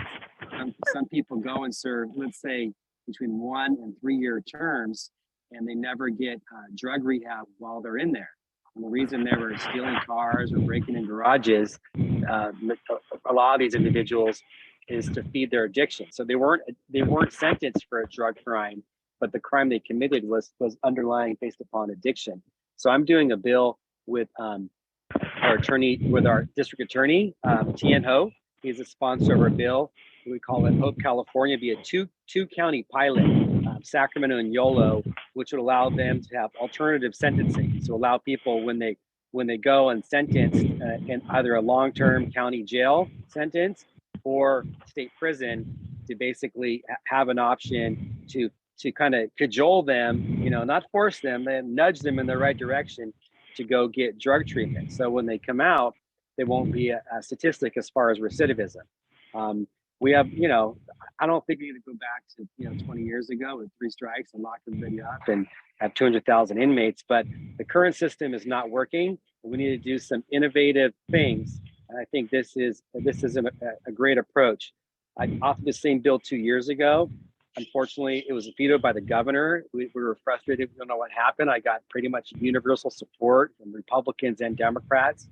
Some people go and serve, let's say, between 1 and 3 year terms, and they never get drug rehab while they're in there. And the reason they were stealing cars or breaking in garages, a lot of these individuals, is to feed their addiction. So they weren't sentenced for a drug crime, but the crime they committed was underlying based upon addiction. So I'm doing a bill with our district attorney, Tien Ho. He's a sponsor of our bill. We call it Hope California, be a two county pilot, Sacramento and Yolo, which would allow them to have alternative sentencing. So allow people when they go and sentenced in either a long-term county jail sentence or state prison, to basically have an option to kind of cajole them, not force them, then nudge them in the right direction to go get drug treatment. So when they come out, they won't be a statistic as far as recidivism. We have, I don't think we need to go back to, 20 years ago with 3 strikes and lock everybody up and have 200,000 inmates, but the current system is not working. We need to do some innovative things. And I think this is a great approach. I offered the same bill 2 years ago. Unfortunately, it was vetoed by the governor. We were frustrated. We don't know what happened. I got pretty much universal support from Republicans and Democrats.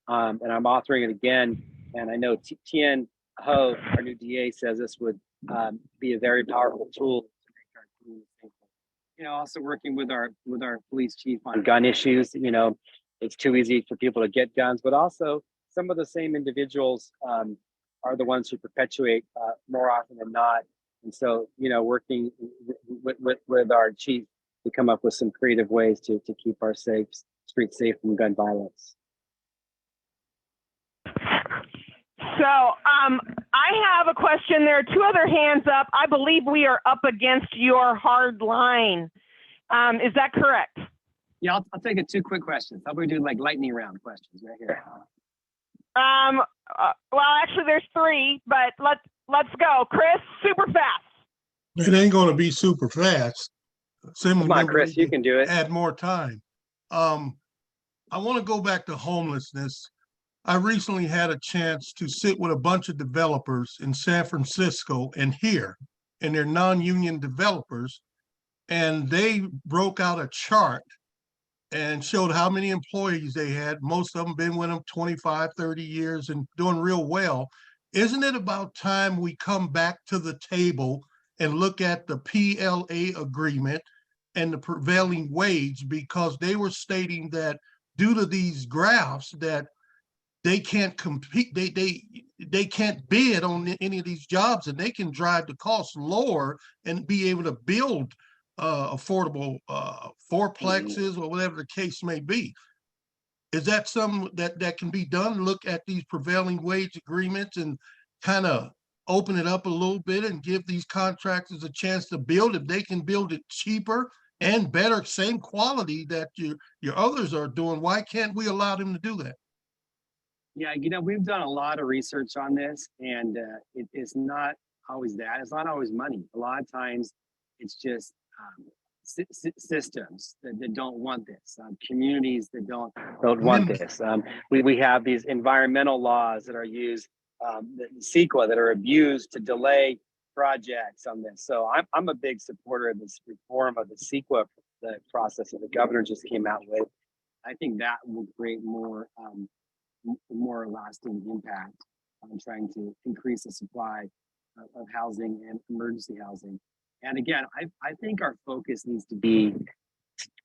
And I'm authoring it again. And I know Tien Ho, our new DA, says this would be a very powerful tool to make our community safer. Also working with our police chief on gun issues. It's too easy for people to get guns, but also some of the same individuals are the ones who perpetuate more often than not. And so, working with our chief to come up with some creative ways to keep our streets safe from gun violence. So I have a question. There are 2 other hands up. I believe we are up against your hard line. Is that correct? Yeah, I'll take it 2 quick questions. How about we do like lightning round questions right here? Well, actually, there's 3, but let's go. Chris, super fast. It ain't going to be super fast. Come on, Chris, you can do it. Add more time. I want to go back to homelessness. I recently had a chance to sit with a bunch of developers in San Francisco and here, and they're non-union developers, and they broke out a chart and showed how many employees they had. Most of them been with them 25, 30 years and doing real well. Isn't it about time we come back to the table and look at the PLA agreement and the prevailing wage? Because they were stating that due to these graphs that they can't compete, they can't bid on any of these jobs, and they can drive the costs lower and be able to build affordable fourplexes or whatever the case may be. Is that something that can be done? Look at these prevailing wage agreements and kind of open it up a little bit and give these contractors a chance to build. If they can build it cheaper and better, same quality that your others are doing, why can't we allow them to do that? Yeah, we've done a lot of research on this, and it's not always that. It's not always money. A lot of times it's just systems that don't want this, communities that don't want this. We have these environmental laws that are used, the CEQA, that are abused to delay projects on this. So I'm a big supporter of this reform of the CEQA, the process that the governor just came out with. I think that will create more lasting impact on trying to increase the supply of housing and emergency housing. And again, I think our focus needs to be,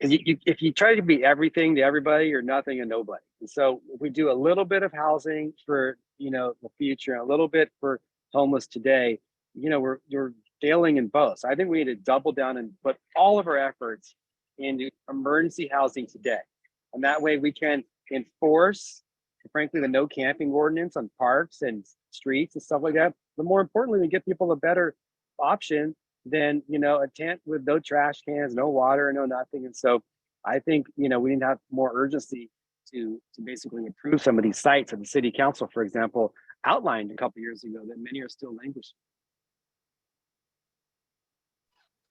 if you try to be everything to everybody, you're nothing and nobody. And so if we do a little bit of housing for, the future, a little bit for homeless today, we're failing in both. So I think we need to double down and put all of our efforts into emergency housing today. And that way we can enforce, frankly, the no camping ordinance on parks and streets and stuff like that. But more importantly, we get people a better option than, a tent with no trash cans, no water, no nothing. And so I think, we need to have more urgency to basically approve some of these sites. And the city council, for example, outlined a couple years ago that many are still languishing.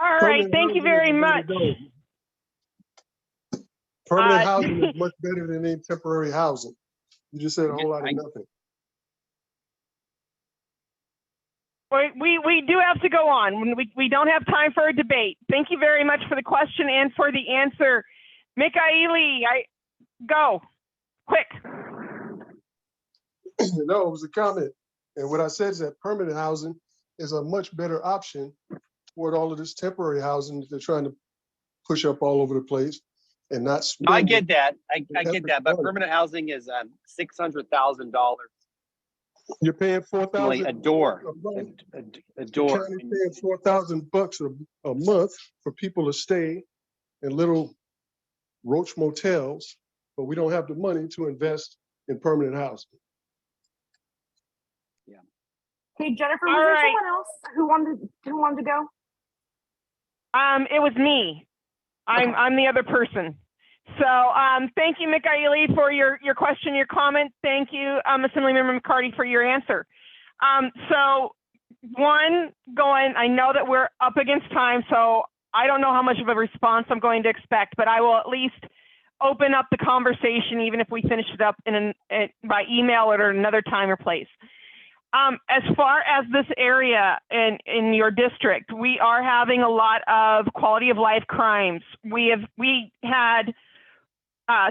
All right, thank you very much. Permanent housing is much better than any temporary housing. You just said a whole lot of nothing. We do have to go on. We don't have time for a debate. Thank you very much for the question and for the answer. McCarty, go, quick. No, it was a comment. And what I said is that permanent housing is a much better option toward all of this temporary housing that they're trying to push up all over the place and not spend. I get that. I get that. But permanent housing is $600,000. You're paying $4,000 a door. A door. You're paying $4,000 a month for people to stay in little roach motels, but we don't have the money to invest in permanent housing. Yeah. Hey, Jennifer, was there someone else who wanted to go? It was me. I'm the other person. So thank you, McCarty, for your question, your comment. Thank you, Assemblymember McCarty, for your answer. So I know that we're up against time, so I don't know how much of a response I'm going to expect, but I will at least open up the conversation, even if we finish it up by email or at another time or place. As far as this area in your district, we are having a lot of quality of life crimes. We had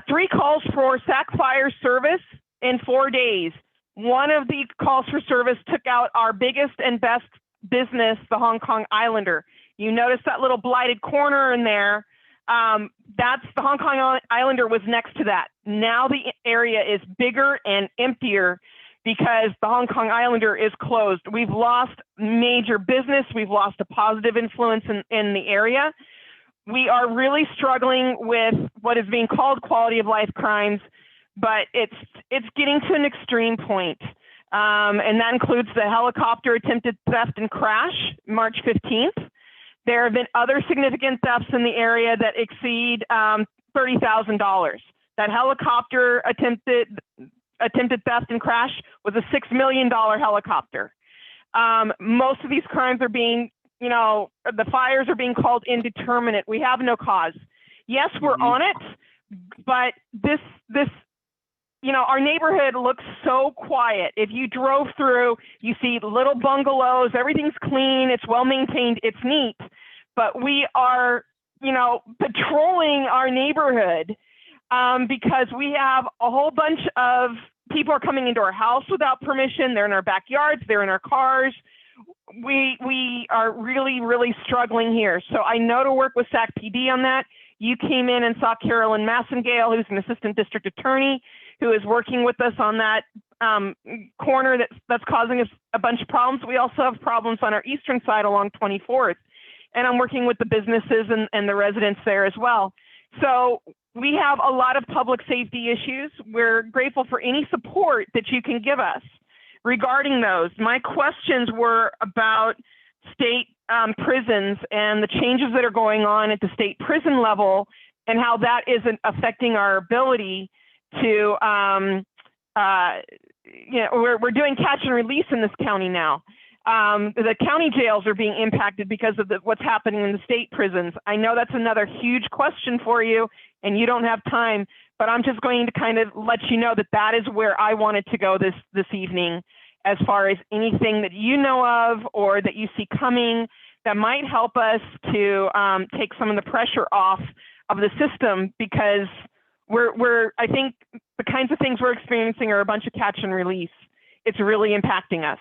3 calls for SAC fire service in 4 days. One of the calls for service took out our biggest and best business, the Hong Kong Islander. You notice that little blighted corner in there. That's the Hong Kong Islander was next to that. Now the area is bigger and emptier because the Hong Kong Islander is closed. We've lost major business. We've lost a positive influence in the area. We are really struggling with what is being called quality of life crimes, but it's getting to an extreme point. And that includes the helicopter attempted theft and crash, March 15th. There have been other significant thefts in the area that exceed $30,000. That helicopter attempted theft and crash was a $6 million helicopter. Most of these crimes are being, the fires are being called indeterminate. We have no cause. Yes, we're on it, but this, our neighborhood looks so quiet. If you drove through, you see little bungalows, everything's clean, it's well maintained, it's neat, but we are, patrolling our neighborhood because we have a whole bunch of people are coming into our house without permission. They're in our backyards, they're in our cars. We are really, really struggling here. So I know to work with SacPD on that. You came in and saw Carolyn Massingale, who's an assistant district attorney, who is working with us on that corner that's causing us a bunch of problems. We also have problems on our eastern side along 24th. And I'm working with the businesses and the residents there as well. So we have a lot of public safety issues. We're grateful for any support that you can give us regarding those. My questions were about state prisons and the changes that are going on at the state prison level and how that isn't affecting our ability to, we're doing catch and release in this county now. The county jails are being impacted because of what's happening in the state prisons. I know that's another huge question for you and you don't have time, but I'm just going to kind of let you know that that is where I wanted to go this evening, as far as anything that you know of or that you see coming that might help us to take some of the pressure off of the system, because I think the kinds of things we're experiencing are a bunch of catch and release. It's really impacting us.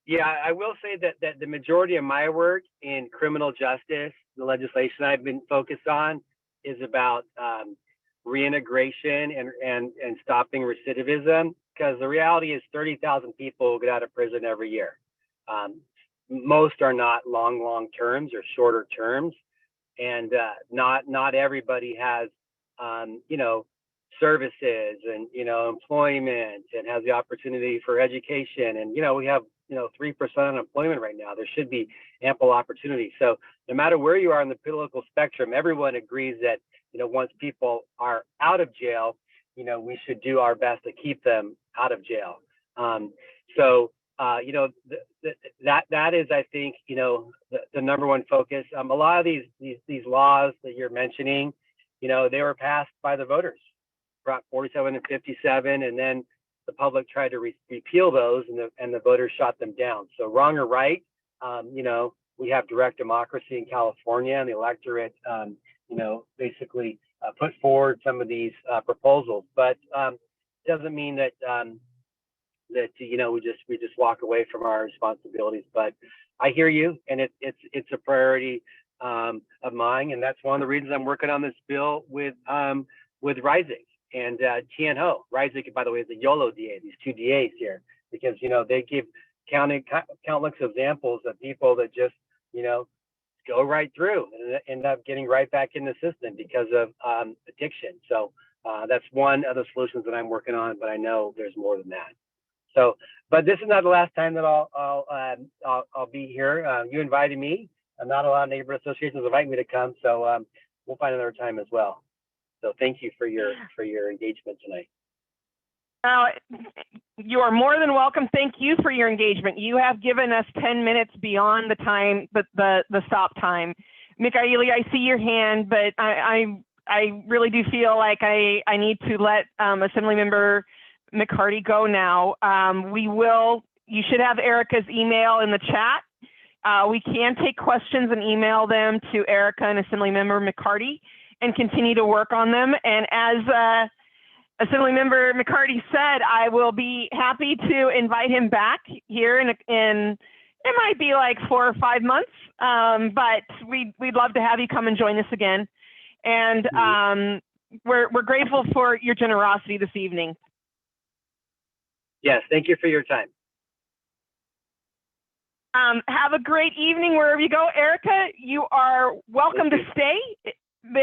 Yeah, I will say that the majority of my work in criminal justice, the legislation I've been focused on, is about reintegration and stopping recidivism, because the reality is 30,000 people get out of prison every year. Most are not long terms or shorter terms, and not everybody has services and employment and has the opportunity for education. And we have 3% unemployment right now. There should be ample opportunity. So no matter where you are on the political spectrum, everyone agrees that once people are out of jail, we should do our best to keep them out of jail. That is, I think, the number one focus. A lot of these laws that you're mentioning, they were passed by the voters, Prop 47 and 57, and then the public tried to repeal those, and the voters shot them down. So wrong or right, we have direct democracy in California, and the electorate, basically put forward some of these proposals. But doesn't mean that we just walk away from our responsibilities. But I hear you, and it's a priority of mine, and that's one of the reasons I'm working on this bill with Rising and Tian-Ho. Rising, by the way, is the YOLO DA, these two DAs here, because they give countless examples of people that just go right through and end up getting right back in the system because of addiction. So that's one of the solutions that I'm working on, but I know there's more than that. So, but this is not the last time that I'll be here. You invited me. Not a lot of neighborhood associations invite me to come, so we'll find another time as well. So thank you for your engagement tonight. You are more than welcome. Thank you for your engagement. You have given us 10 minutes beyond the time, the stop time. McCarty, I see your hand, but I really do feel like I need to let Assemblymember McCarty go now. You should have Erica's email in the chat. We can take questions and email them to Erica and Assemblymember McCarty and continue to work on them. And as Assemblymember McCarty said, I will be happy to invite him back here in it might be like 4 or 5 months, but we'd love to have you come and join us again. And we're grateful for your generosity this evening. Yes, thank you for your time. Have a great evening wherever you go. Erica, you are welcome to stay. It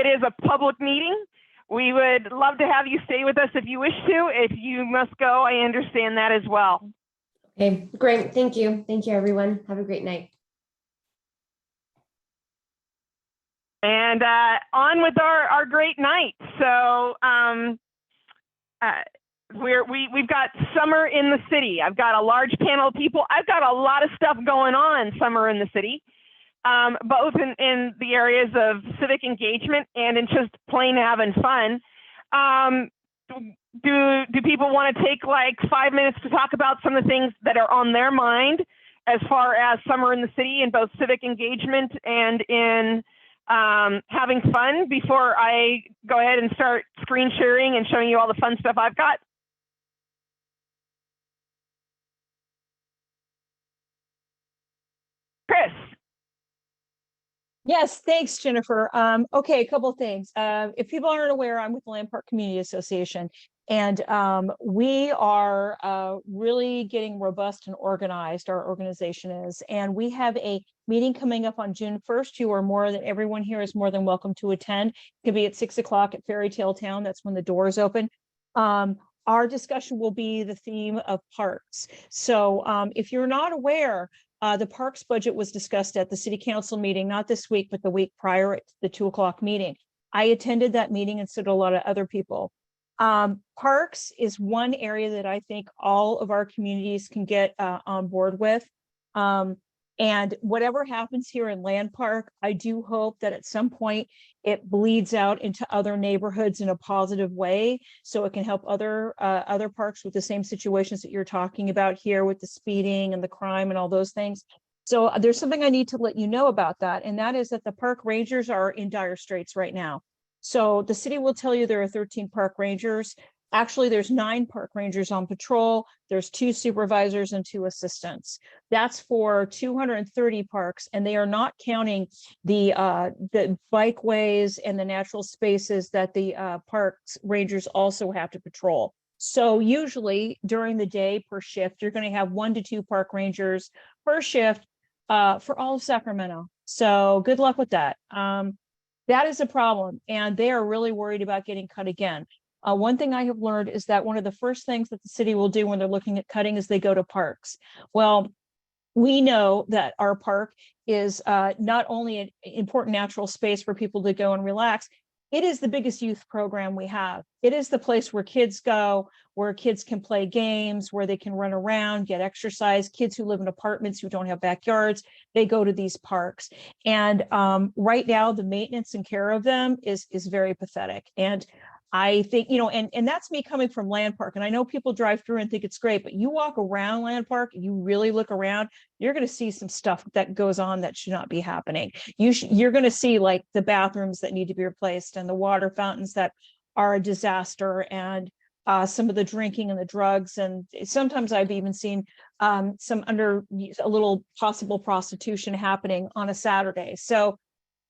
is a public meeting. We would love to have you stay with us if you wish to. If you must go, I understand that as well. Okay, great. Thank you. Thank you, everyone. Have a great night. And on with our great night. So we've got summer in the city. I've got a large panel of people. I've got a lot of stuff going on summer in the city, both in the areas of civic engagement and in just plain having fun. Do people want to take like 5 minutes to talk about some of the things that are on their mind as far as summer in the city in both civic engagement and in having fun before I go ahead and start screen sharing and showing you all the fun stuff I've got? Chris. Yes, thanks, Jennifer. Okay, a couple of things. If people aren't aware, I'm with the Land Park Community Association, And we are really getting robust and organized, our organization is. And we have a meeting coming up on June 1st. You are more than, everyone here is more than welcome to attend. It could be at 6 o'clock at Fairy Tale Town. That's when the doors open. Our discussion will be the theme of parks. So if you're not aware, the parks budget was discussed at the city council meeting, not this week, but the week prior at the 2 o'clock meeting. I attended that meeting and so did a lot of other people. Parks is one area that I think all of our communities can get on board with. And whatever happens here in Land Park, I do hope that at some point it bleeds out into other neighborhoods in a positive way, so it can help other parks with the same situations that you're talking about here with the speeding and the crime and all those things. So there's something I need to let you know about that, and that is that the park rangers are in dire straits right now. So the city will tell you there are 13 park rangers. Actually, there's 9 park rangers on patrol. There's 2 supervisors and 2 assistants. That's for 230 parks, and they are not counting the bikeways and the natural spaces that the parks rangers also have to patrol. So usually during the day per shift, you're going to have 1 to 2 park rangers per shift for all of Sacramento. So good luck with that. That is a problem, and they are really worried about getting cut again. One thing I have learned is that one of the first things that the city will do when they're looking at cutting is they go to parks. Well, we know that our park is not only an important natural space for people to go and relax, it is the biggest youth program we have. It is the place where kids go, where kids can play games, where they can run around, get exercise. Kids who live in apartments who don't have backyards, they go to these parks. And right now, the maintenance and care of them is very pathetic. And I think, you know, and that's me coming from Land Park. And I know people drive through and think it's great, but you walk around Land Park, you really look around, you're going to see some stuff that goes on that should not be happening. You're going to see like the bathrooms that need to be replaced and the water fountains that are a disaster, and some of the drinking and the drugs. And sometimes I've even seen some a little possible prostitution happening on a Saturday. So,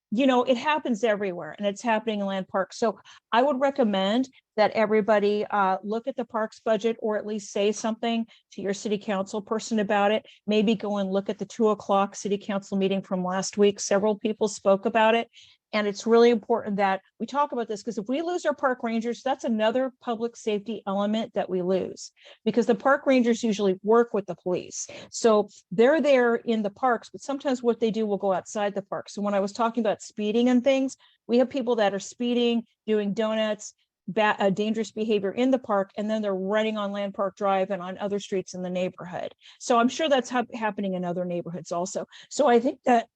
you know, it happens everywhere, and it's happening in Land Park. So I would recommend that everybody look at the parks budget, or at least say something to your city council person about it. Maybe go and look at the 2 o'clock city council meeting from last week. Several people spoke about it. And it's really important that we talk about this, because if we lose our park rangers, that's another public safety element that we lose, because the park rangers usually work with the police. So they're there in the parks, but sometimes what they do will go outside the park. So when I was talking about speeding and things, we have people that are speeding, doing donuts, dangerous behavior in the park, and then they're running on Land Park Drive and on other streets in the neighborhood. So I'm sure that's happening in other neighborhoods also. So I think that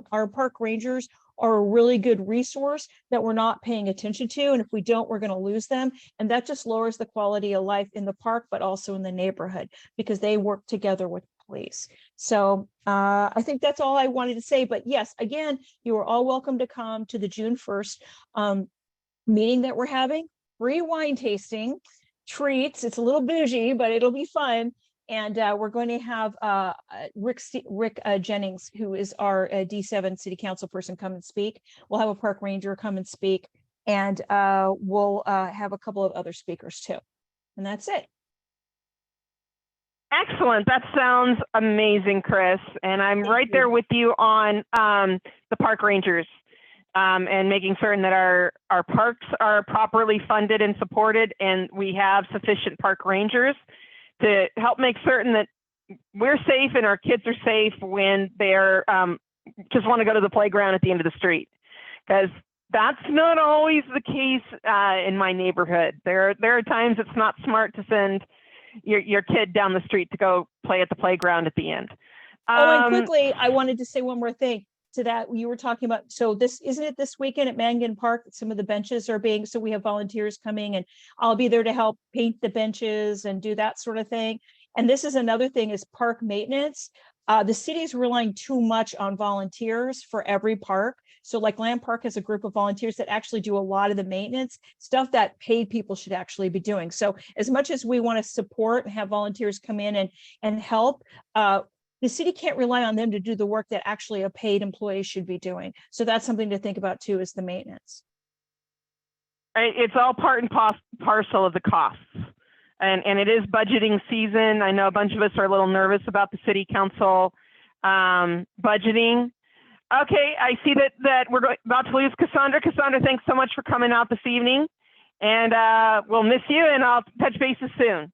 our park rangers are a really good resource that we're not paying attention to. And if we don't, we're going to lose them. And that just lowers the quality of life in the park, but also in the neighborhood, because they work together with police. So I think that's all I wanted to say. But yes, again, you are all welcome to come to the June 1st meeting that we're having. Free wine tasting, treats. It's a little bougie, but it'll be fun. And we're going to have Rick Jennings, who is our D7 city council person, come and speak. We'll have a park ranger come and speak, and we'll have a couple of other speakers too. And that's it. Excellent. That sounds amazing, Chris. And I'm right there with you on the park rangers and making certain that our parks are properly funded and supported, and we have sufficient park rangers to help make certain that we're safe and our kids are safe when they're just want to go to the playground at the end of the street, because that's not always the case in my neighborhood. There are times it's not smart to send your kid down the street to go play at the playground at the end. And quickly, I wanted to say one more thing to that. You were talking about, so this, isn't it this weekend at Mangan Park? Some of the benches are being, so we have volunteers coming, and I'll be there to help paint the benches and do that sort of thing. And this is another thing, is park maintenance. The city is relying too much on volunteers for every park. So like Land Park has a group of volunteers that actually do a lot of the maintenance stuff that paid people should actually be doing. So as much as we want to support and have volunteers come in and help, the city can't rely on them to do the work that actually a paid employee should be doing. So that's something to think about too, is the maintenance. It's all part and parcel of the costs. And it is budgeting season. I know a bunch of us are a little nervous about the city council budgeting. Okay, I see that we're about to lose Cassandra. Cassandra, thanks so much for coming out this evening. And we'll miss you, and I'll touch bases soon.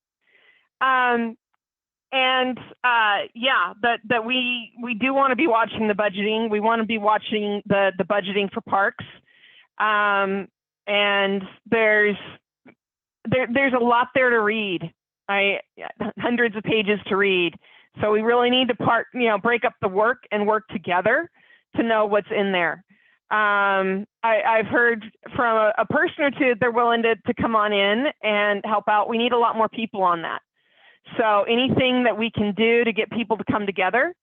Yeah, that we do want to be watching the budgeting. We want to be watching the budgeting for parks. And there's a lot there to read. Hundreds of pages to read. So we really need to break up the work and work together to know what's in there. I've heard from a person or two, they're willing to come on in and help out. We need a lot more people on that. So anything that we can do to get people to come together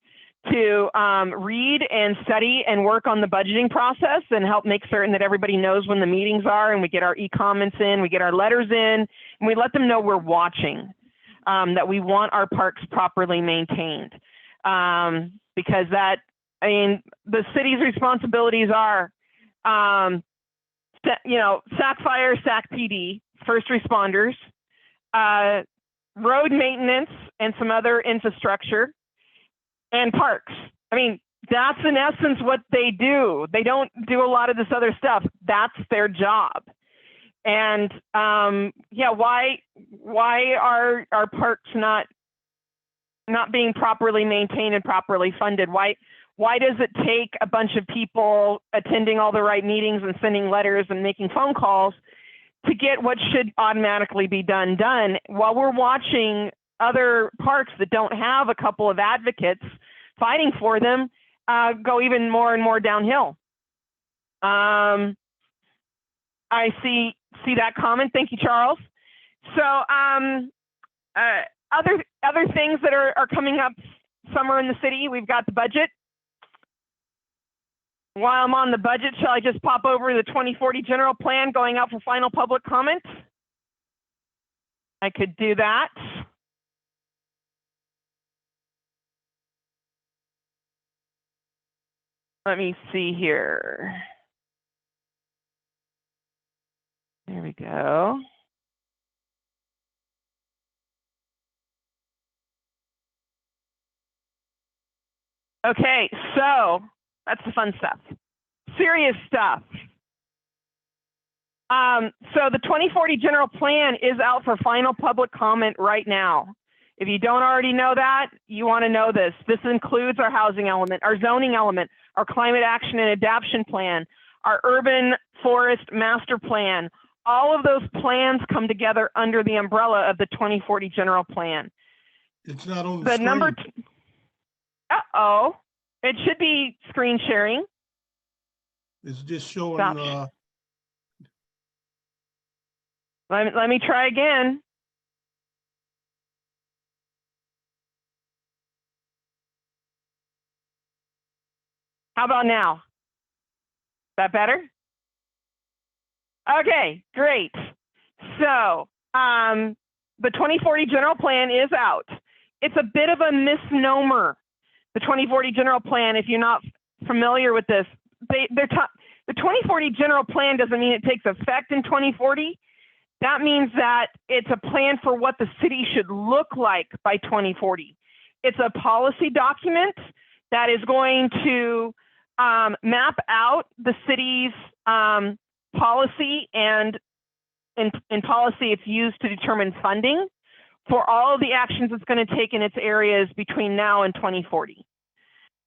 to read and study and work on the budgeting process and help make certain that everybody knows when the meetings are, and we get our e-comments in, we get our letters in, and we let them know we're watching, that we want our parks properly maintained. Because the city's responsibilities are, SAC Fire, SAC PD, first responders, road maintenance, and some other infrastructure, and parks. I mean, that's in essence what they do. They don't do a lot of this other stuff. That's their job. And why are our parks not being properly maintained and properly funded? Why does it take a bunch of people attending all the right meetings and sending letters and making phone calls to get what should automatically be done while we're watching other parks that don't have a couple of advocates fighting for them go even more and more downhill? I see that comment. Thank you, Charles. So other things that are coming up summer in the city, we've got the budget. While I'm on the budget, shall I just pop over the 2040 general plan going out for final public comment? I could do that. Let me see here. There we go. Okay, so that's the fun stuff. Serious stuff. So the 2040 general plan is out for final public comment right now. If you don't already know that, you want to know this. This includes our housing element, our zoning element, our climate action and adaptation plan, our urban forest master plan. All of those plans come together under the umbrella of the 2040 general plan. It's not on the screen. Uh-oh. It should be screen sharing. It's just showing. Let me try again. How about now? Is that better? Okay, great. So the 2040 general plan is out. It's a bit of a misnomer. The 2040 general plan, if you're not familiar with this, the 2040 general plan doesn't mean it takes effect in 2040. That means that it's a plan for what the city should look like by 2040. It's a policy document that is going to map out the city's policy, and in policy it's used to determine funding for all of the actions it's going to take in its areas between now and 2040.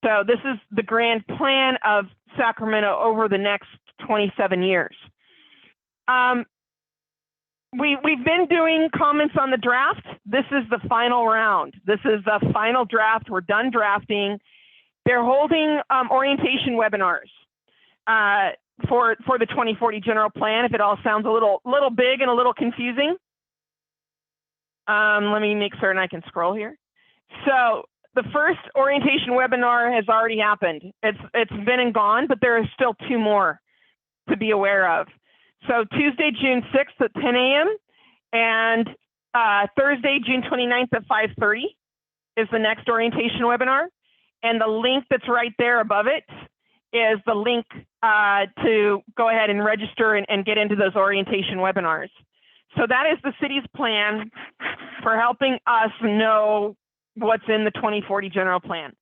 So this is the grand plan of Sacramento over the next 27 years. We've been doing comments on the draft. This is the final round. This is the final draft. We're done drafting. They're holding orientation webinars for the 2040 general plan. If it all sounds a little big and a little confusing. Let me make certain I can scroll here. So the first orientation webinar has already happened. It's been and gone, but there are still 2 more to be aware of. So Tuesday, June 6th at 10 a.m. and Thursday, June 29th at 5:30 is the next orientation webinar. And the link that's right there above it is the link to go ahead and register and get into those orientation webinars. So that is the city's plan for helping us know what's in the 2040 general plan.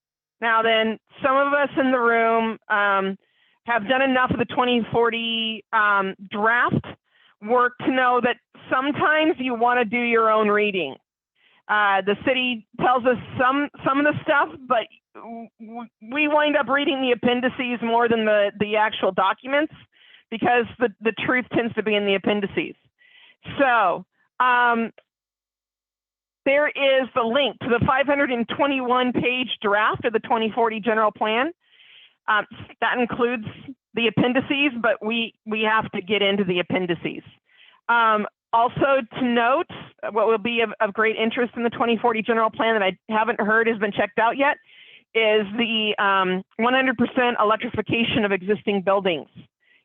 Now then, some of us in the room have done enough of the 2040 draft work to know that sometimes you want to do your own reading. The city tells us some of the stuff, but we wind up reading the appendices more than the actual documents, because the truth tends to be in the appendices. So there is the link to the 521-page draft of the 2040 general plan. That includes the appendices, but we have to get into the appendices. Also to note, what will be of great interest in the 2040 general plan that I haven't heard has been checked out yet is the 100% electrification of existing buildings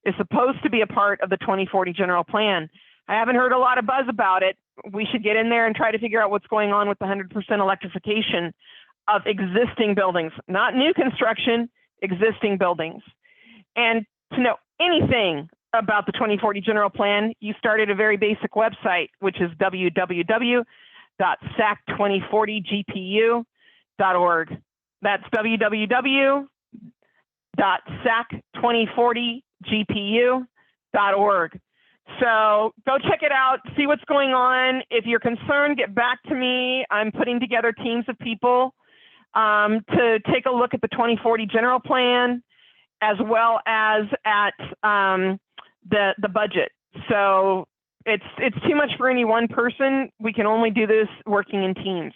is supposed to be a part of the 2040 general plan. I haven't heard a lot of buzz about it. We should get in there and try to figure out what's going on with the 100% electrification of existing buildings, not new construction, existing buildings. And to know anything about the 2040 general plan, you start at a very basic website, which is www.sac2040gpu.org. That's www.sac2040gpu.org. So go check it out, see what's going on. If you're concerned, get back to me. I'm putting together teams of people to take a look at the 2040 general plan, as well as at the budget. So it's too much for any one person. We can only do this working in teams.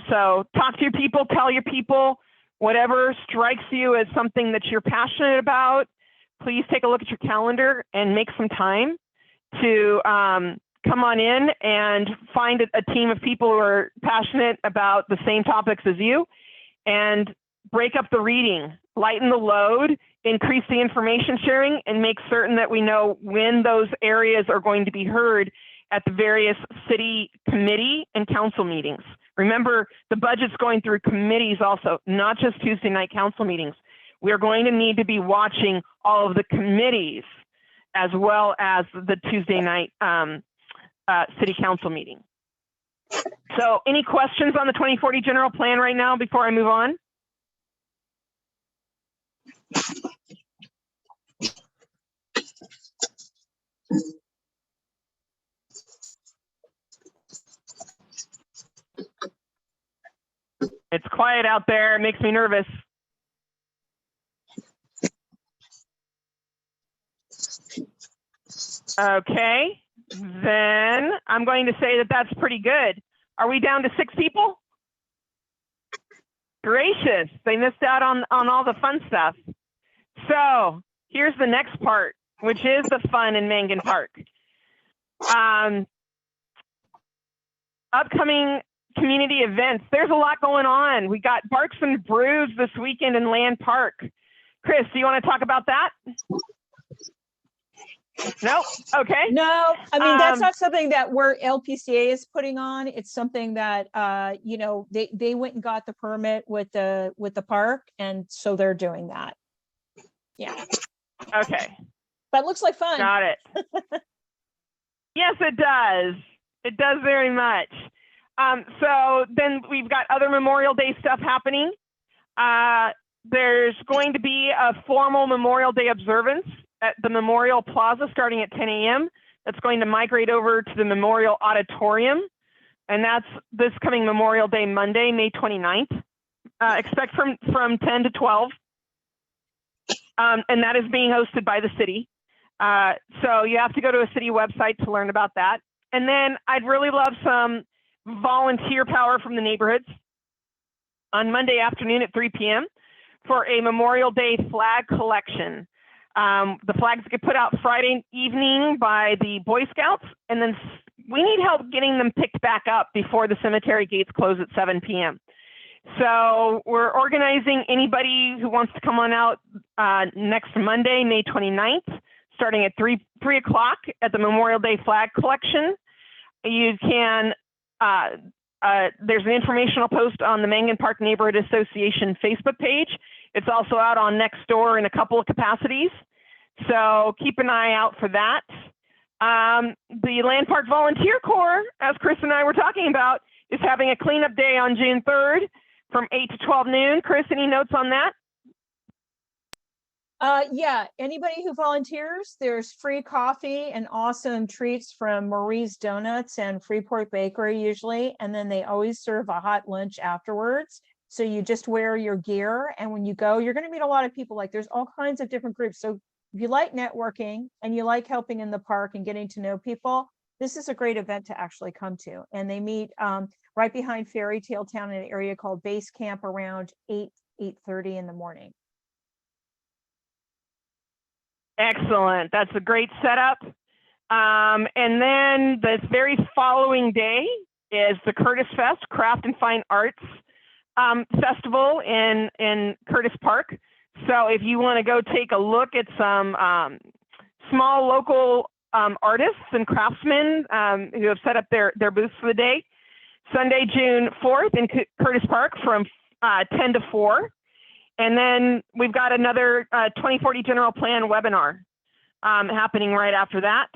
So talk to your people, tell your people, whatever strikes you as something that you're passionate about. Please take a look at your calendar and make some time to come on in and find a team of people who are passionate about the same topics as you, and break up the reading, lighten the load, increase the information sharing, and make certain that we know when those areas are going to be heard at the various city committee and council meetings. Remember, the budget's going through committees also, not just Tuesday night council meetings. We're going to need to be watching all of the committees as well as the Tuesday night city council meeting. So any questions on the 2040 general plan right now before I move on? It's quiet out there, it makes me nervous. Okay, then I'm going to say that that's pretty good. Are we down to 6 people? Gracious, they missed out on all the fun stuff. So here's the next part, which is the fun in Mangan Park. Upcoming community events. There's a lot going on. We got Barks and Brews this weekend in Land Park. Chris, do you want to talk about that? No? Okay. No, I mean, that's not something that LPCA is putting on. It's something that, you know, they went and got the permit with the park, and so they're doing that. Yeah. Okay. But it looks like fun. Got it. Yes, it does. It does very much. So then we've got other Memorial Day stuff happening. There's going to be a formal Memorial Day observance at the Memorial Plaza starting at 10 a.m. That's going to migrate over to the Memorial Auditorium. And that's this coming Memorial Day, Monday, May 29th. Expect from 10 to 12. And that is being hosted by the city. So you have to go to a city website to learn about that. And then I'd really love some volunteer power from the neighborhoods on Monday afternoon at 3 p.m. for a Memorial Day flag collection. The flags get put out Friday evening by the Boy Scouts, and then we need help getting them picked back up before the cemetery gates close at 7 p.m. So we're organizing anybody who wants to come on out next Monday, May 29th, starting at 3 o'clock at the Memorial Day flag collection. You can there's an informational post on the Mangan Park Neighborhood Association Facebook page. It's also out on Nextdoor in a couple of capacities. So keep an eye out for that. The Land Park Volunteer Corps, as Chris and I were talking about, is having a cleanup day on June 3rd from 8 to 12 noon. Chris, any notes on that? Yeah, anybody who volunteers, there's free coffee and awesome treats from Marie's Donuts and Freeport Bakery usually, and then they always serve a hot lunch afterwards. So you just wear your gear, and when you go, you're going to meet a lot of people. Like, there's all kinds of different groups. So if you like networking and you like helping in the park and getting to know people, this is a great event to actually come to. And they meet right behind Fairy Tale Town in an area called Base Camp around 8:30 in the morning. Excellent. That's a great setup. And then the very following day is the Curtis Fest Craft and Fine Arts Festival in Curtis Park. So if you want to go take a look at some small local artists and craftsmen who have set up their booths for the day, Sunday, June 4th in Curtis Park from 10 to 4. And then we've got another 2040 general plan webinar happening right after that.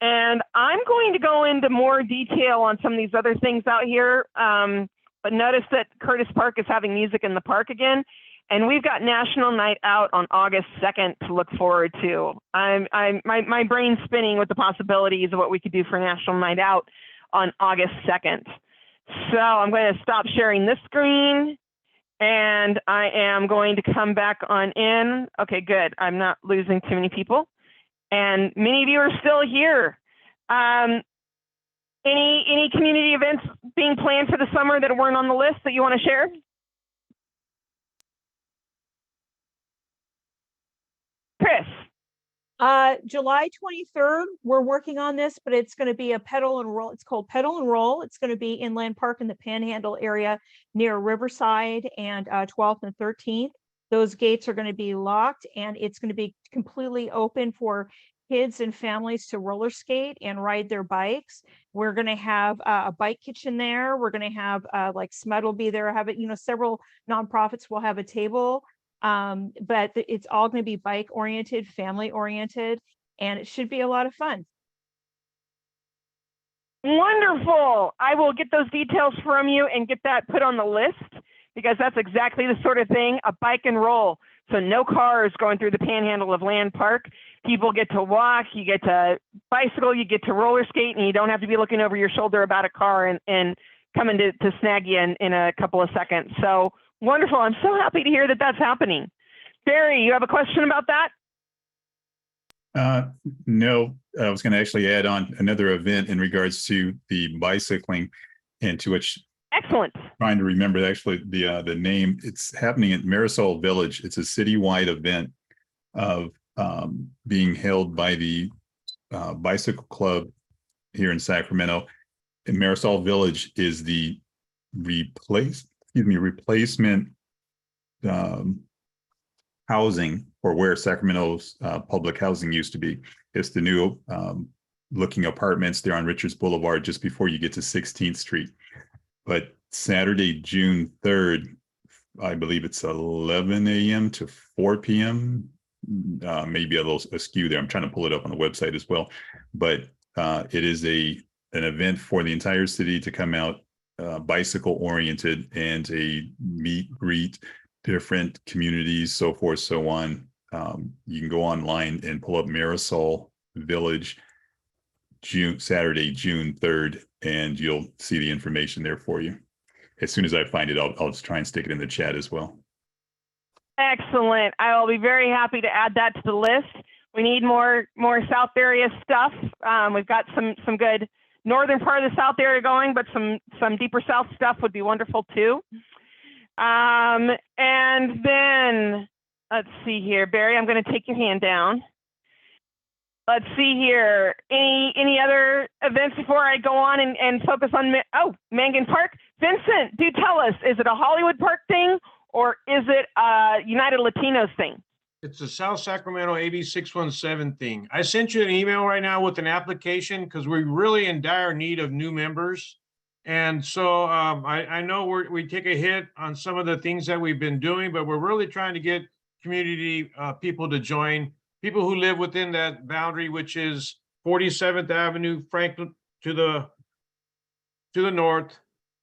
And I'm going to go into more detail on some of these other things out here. But notice that Curtis Park is having music in the park again. And we've got National Night Out on August 2nd to look forward to. My brain's spinning with the possibilities of what we could do for National Night Out on August 2nd. So I'm going to stop sharing this screen. And I am going to come back on in. Okay, good. I'm not losing too many people. And many of you are still here. Any community events being planned for the summer that weren't on the list that you want to share? Chris. July 23rd, we're working on this, but it's going to be a pedal and roll. It's called Pedal and Roll. It's going to be in Land Park in the Panhandle area near Riverside and 12th and 13th. Those gates are going to be locked, and it's going to be completely open for kids and families to roller skate and ride their bikes. We're going to have a bike kitchen there. We're going to have like SMUD will be there. Have it, several nonprofits will have a table. But it's all going to be bike oriented, family oriented, and it should be a lot of fun. Wonderful. I will get those details from you and get that put on the list, because that's exactly the sort of thing, a bike and roll. So no cars going through the panhandle of Land Park. People get to walk, you get to bicycle, you get to roller skate, and you don't have to be looking over your shoulder about a car and coming to snag you in a couple of seconds. So wonderful. I'm so happy to hear that that's happening. Barry, you have a question about that? No, I was going to actually add on another event in regards to the bicycling, and to which excellent. Trying to remember actually the name. It's happening at Marisol Village. It's a citywide event of being held by the Bicycle Club here in Sacramento. And Marisol Village is the replacement housing for where Sacramento's public housing used to be. It's the new looking apartments there on Richards Boulevard just before you get to 16th Street. But Saturday, June 3rd, I believe it's 11 a.m. to 4 p.m. Maybe a little askew there. I'm trying to pull it up on the website as well. But it is an event for the entire city to come out, bicycle oriented, and a meet, greet, different communities, so forth, so on. You can go online and pull up Marisol Village Saturday, June 3rd, and you'll see the information there for you. As soon as I find it, I'll just try and stick it in the chat as well. Excellent. I will be very happy to add that to the list. We need more South area stuff. We've got some good northern part of the South area going, but some deeper South stuff would be wonderful too. And then let's see here, Barry, I'm going to take your hand down. Let's see here. Any other events before I go on and focus on Mangan Park? Vincent, do tell us, is it a Hollywood Park thing or is it a United Latinos thing? It's a South Sacramento AB617 thing. I sent you an email right now with an application because we're really in dire need of new members. And so I know we take a hit on some of the things that we've been doing, but we're really trying to get community people to join, people who live within that boundary, which is 47th Avenue, Franklin to the north,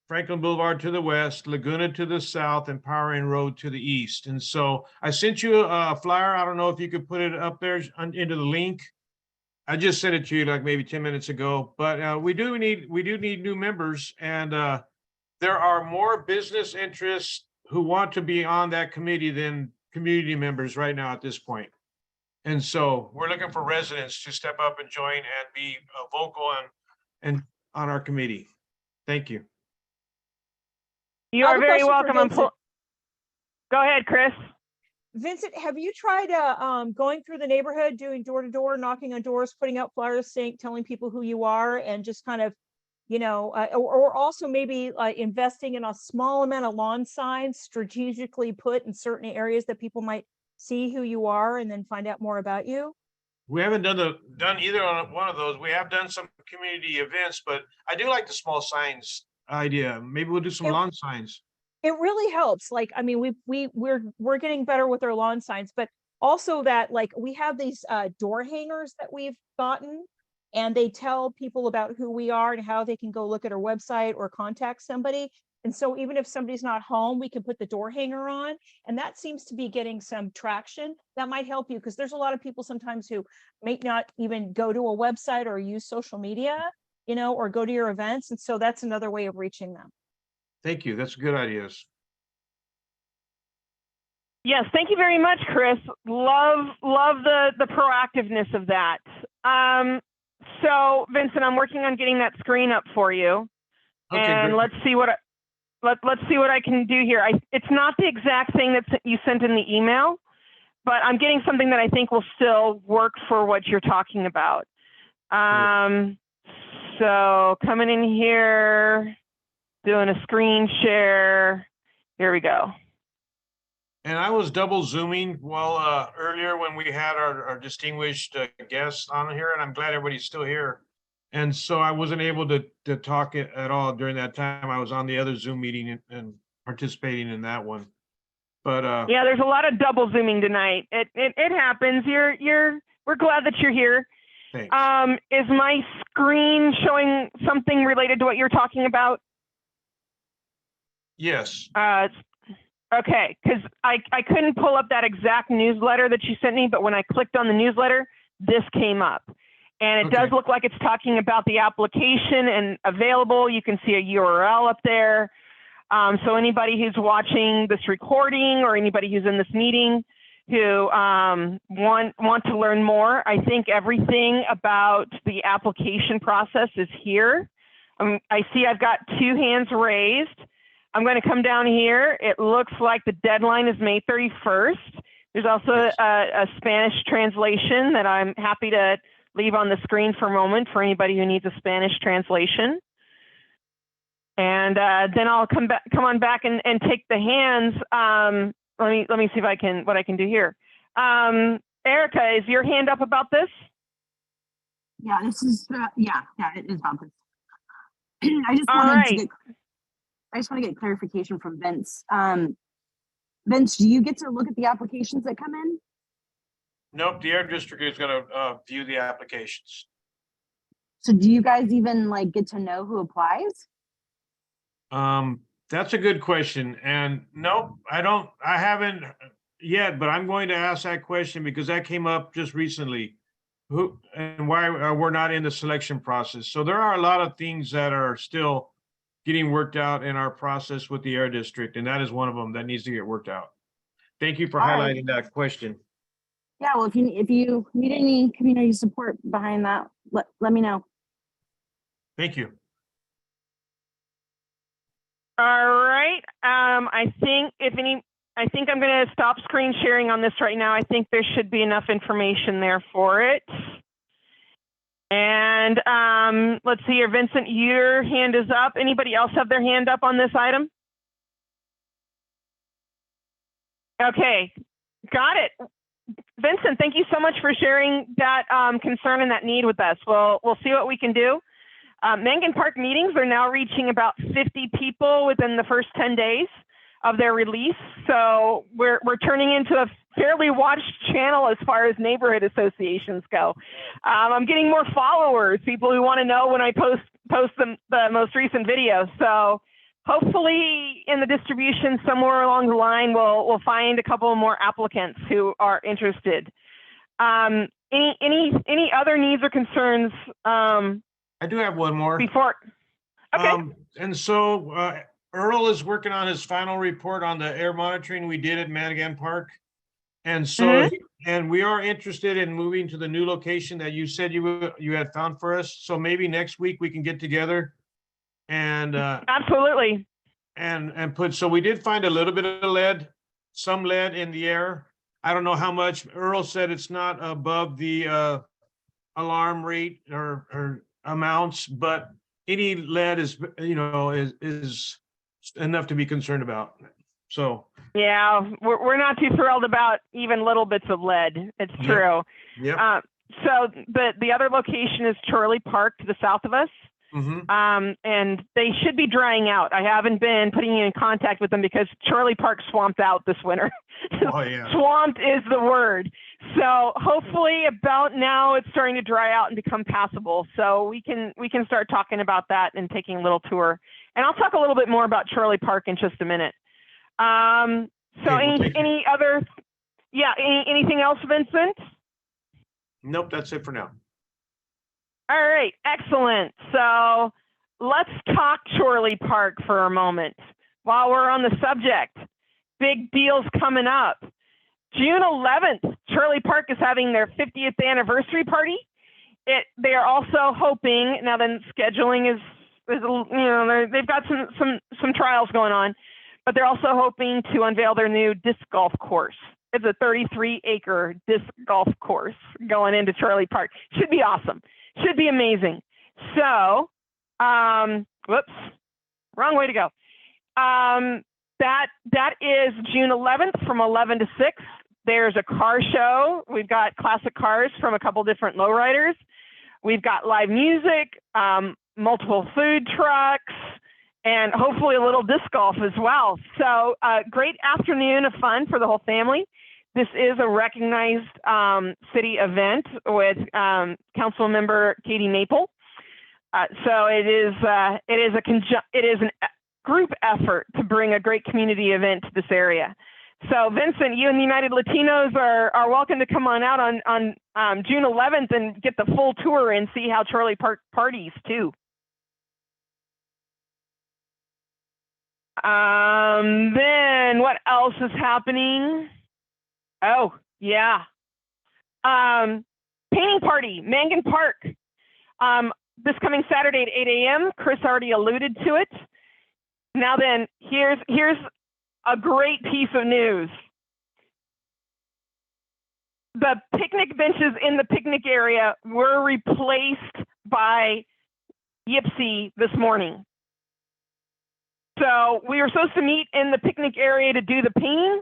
Franklin Boulevard to the west, Laguna to the south, and Powering Road to the east. And so I sent you a flyer. I don't know if you could put it up there into the link. I just sent it to you like maybe 10 minutes ago, but we do need new members, and there are more business interests who want to be on that committee than community members right now at this point. And so we're looking for residents to step up and join and be vocal and on our committee. Thank you. You are very welcome. Go ahead, Chris. Vincent, have you tried going through the neighborhood, doing door to door, knocking on doors, putting out flyers, telling people who you are, and just kind of, you know, or also maybe investing in a small amount of lawn signs strategically put in certain areas that people might see who you are and then find out more about you? We haven't done either on one of those. We have done some community events, but I do like the small signs idea. Maybe we'll do some lawn signs. It really helps. Like, I mean, we're getting better with our lawn signs, but also that, like, we have these door hangers that we've gotten, and they tell people about who we are and how they can go look at our website or contact somebody. And so even if somebody's not home, we can put the door hanger on, and that seems to be getting some traction. That might help you, because there's a lot of people sometimes who may not even go to a website or use social media, you know, or go to your events. And so that's another way of reaching them. Thank you. That's good ideas. Yes, thank you very much, Chris. Love the proactiveness of that. So Vincent, I'm working on getting that screen up for you. Okay, and great. Let's see what I can do here. It's not the exact thing that you sent in the email, but I'm getting something that I think will still work for what you're talking about. So coming in here, doing a screen share. Here we go. And I was double zooming while earlier when we had our distinguished guests on here, and I'm glad everybody's still here. And so I wasn't able to talk at all during that time. I was on the other Zoom meeting and participating in that one. But yeah, there's a lot of double zooming tonight. It happens. We're glad that you're here. Thanks. Is my screen showing something related to what you're talking about? Yes. Okay, because I couldn't pull up that exact newsletter that you sent me, but when I clicked on the newsletter, this came up. And it does look like it's talking about the application and available. You can see a URL up there. So anybody who's watching this recording or anybody who's in this meeting who want to learn more, I think everything about the application process is here. I see I've got 2 hands raised. I'm going to come down here. It looks like the deadline is May 31st. There's also a Spanish translation that I'm happy to leave on the screen for a moment for anybody who needs a Spanish translation. And then I'll come on back and take the hands. Let me see if what I can do here. Erica, is your hand up about this? Yeah, this is yeah, it is about this. I just want to get clarification from Vince. Vince, do you get to look at the applications that come in? Nope, the Air District is going to view the applications. So do you guys even like get to know who applies? That's a good question. And nope, I haven't yet, but I'm going to ask that question because that came up just recently. Who and why we're not in the selection process. So there are a lot of things that are still getting worked out in our process with the Air District, and that is one of them that needs to get worked out. Thank you for highlighting that question. Yeah, well, if you need any community support behind that, let me know. Thank you. All right. I think I'm going to stop screen sharing on this right now. I think there should be enough information there for it. And let's see here, Vincent, your hand is up. Anybody else have their hand up on this item? Okay, got it. Vincent, thank you so much for sharing that concern and that need with us. We'll see what we can do. Mangan Park meetings are now reaching about 50 people within the first 10 days of their release. So we're turning into a fairly watched channel as far as neighborhood associations go. I'm getting more followers, people who want to know when I post the most recent video. So hopefully in the distribution somewhere along the line, we'll find a couple more applicants who are interested. Any other needs or concerns? I do have one more. Before, okay. And so Earl is working on his final report on the air monitoring we did at Mangan Park. And so, and we are interested in moving to the new location that you said you had found for us. So maybe next week we can get together and absolutely. And put, so we did find a little bit of lead, some lead in the air. I don't know how much. Earl said it's not above the alarm rate or amounts, but any lead is, you know, is enough to be concerned about. So yeah, we're not too thrilled about even little bits of lead. It's true. Yeah. So the other location is Chorley Park to the south of us. And they should be drying out. I haven't been putting you in contact with them because Chorley Park swamped out this winter. Oh yeah. Swamped is the word. So hopefully about now it's starting to dry out and become passable. So we can start talking about that and taking a little tour. And I'll talk a little bit more about Chorley Park in just a minute. So any other, anything else, Vincent? Nope, that's it for now. All right, excellent. So let's talk Chorley Park for a moment. While we're on the subject, big deals coming up. June 11th, Chorley Park is having their 50th anniversary party. They are also hoping, now then scheduling is you know, they've got some trials going on, but they're also hoping to unveil their new disc golf course. It's a 33-acre disc golf course going into Chorley Park. Should be awesome. Should be amazing. So, whoops, wrong way to go. That is June 11th from 11 to 6. There's a car show. We've got classic cars from a couple different lowriders. We've got live music, multiple food trucks, and hopefully a little disc golf as well. So great afternoon of fun for the whole family. This is a recognized city event with Council Member Katie Maple. So it is a group effort to bring a great community event to this area. So Vincent, you and the United Latinos are welcome to come on out on June 11th and get the full tour and see how Chorley Park parties too. Then what else is happening? Oh, yeah. Painting party, Mangan Park. This coming Saturday at 8 a.m. Chris already alluded to it. Now then, here's a great piece of news. The picnic benches in the picnic area were replaced by Yipsy this morning. So we were supposed to meet in the picnic area to do the painting,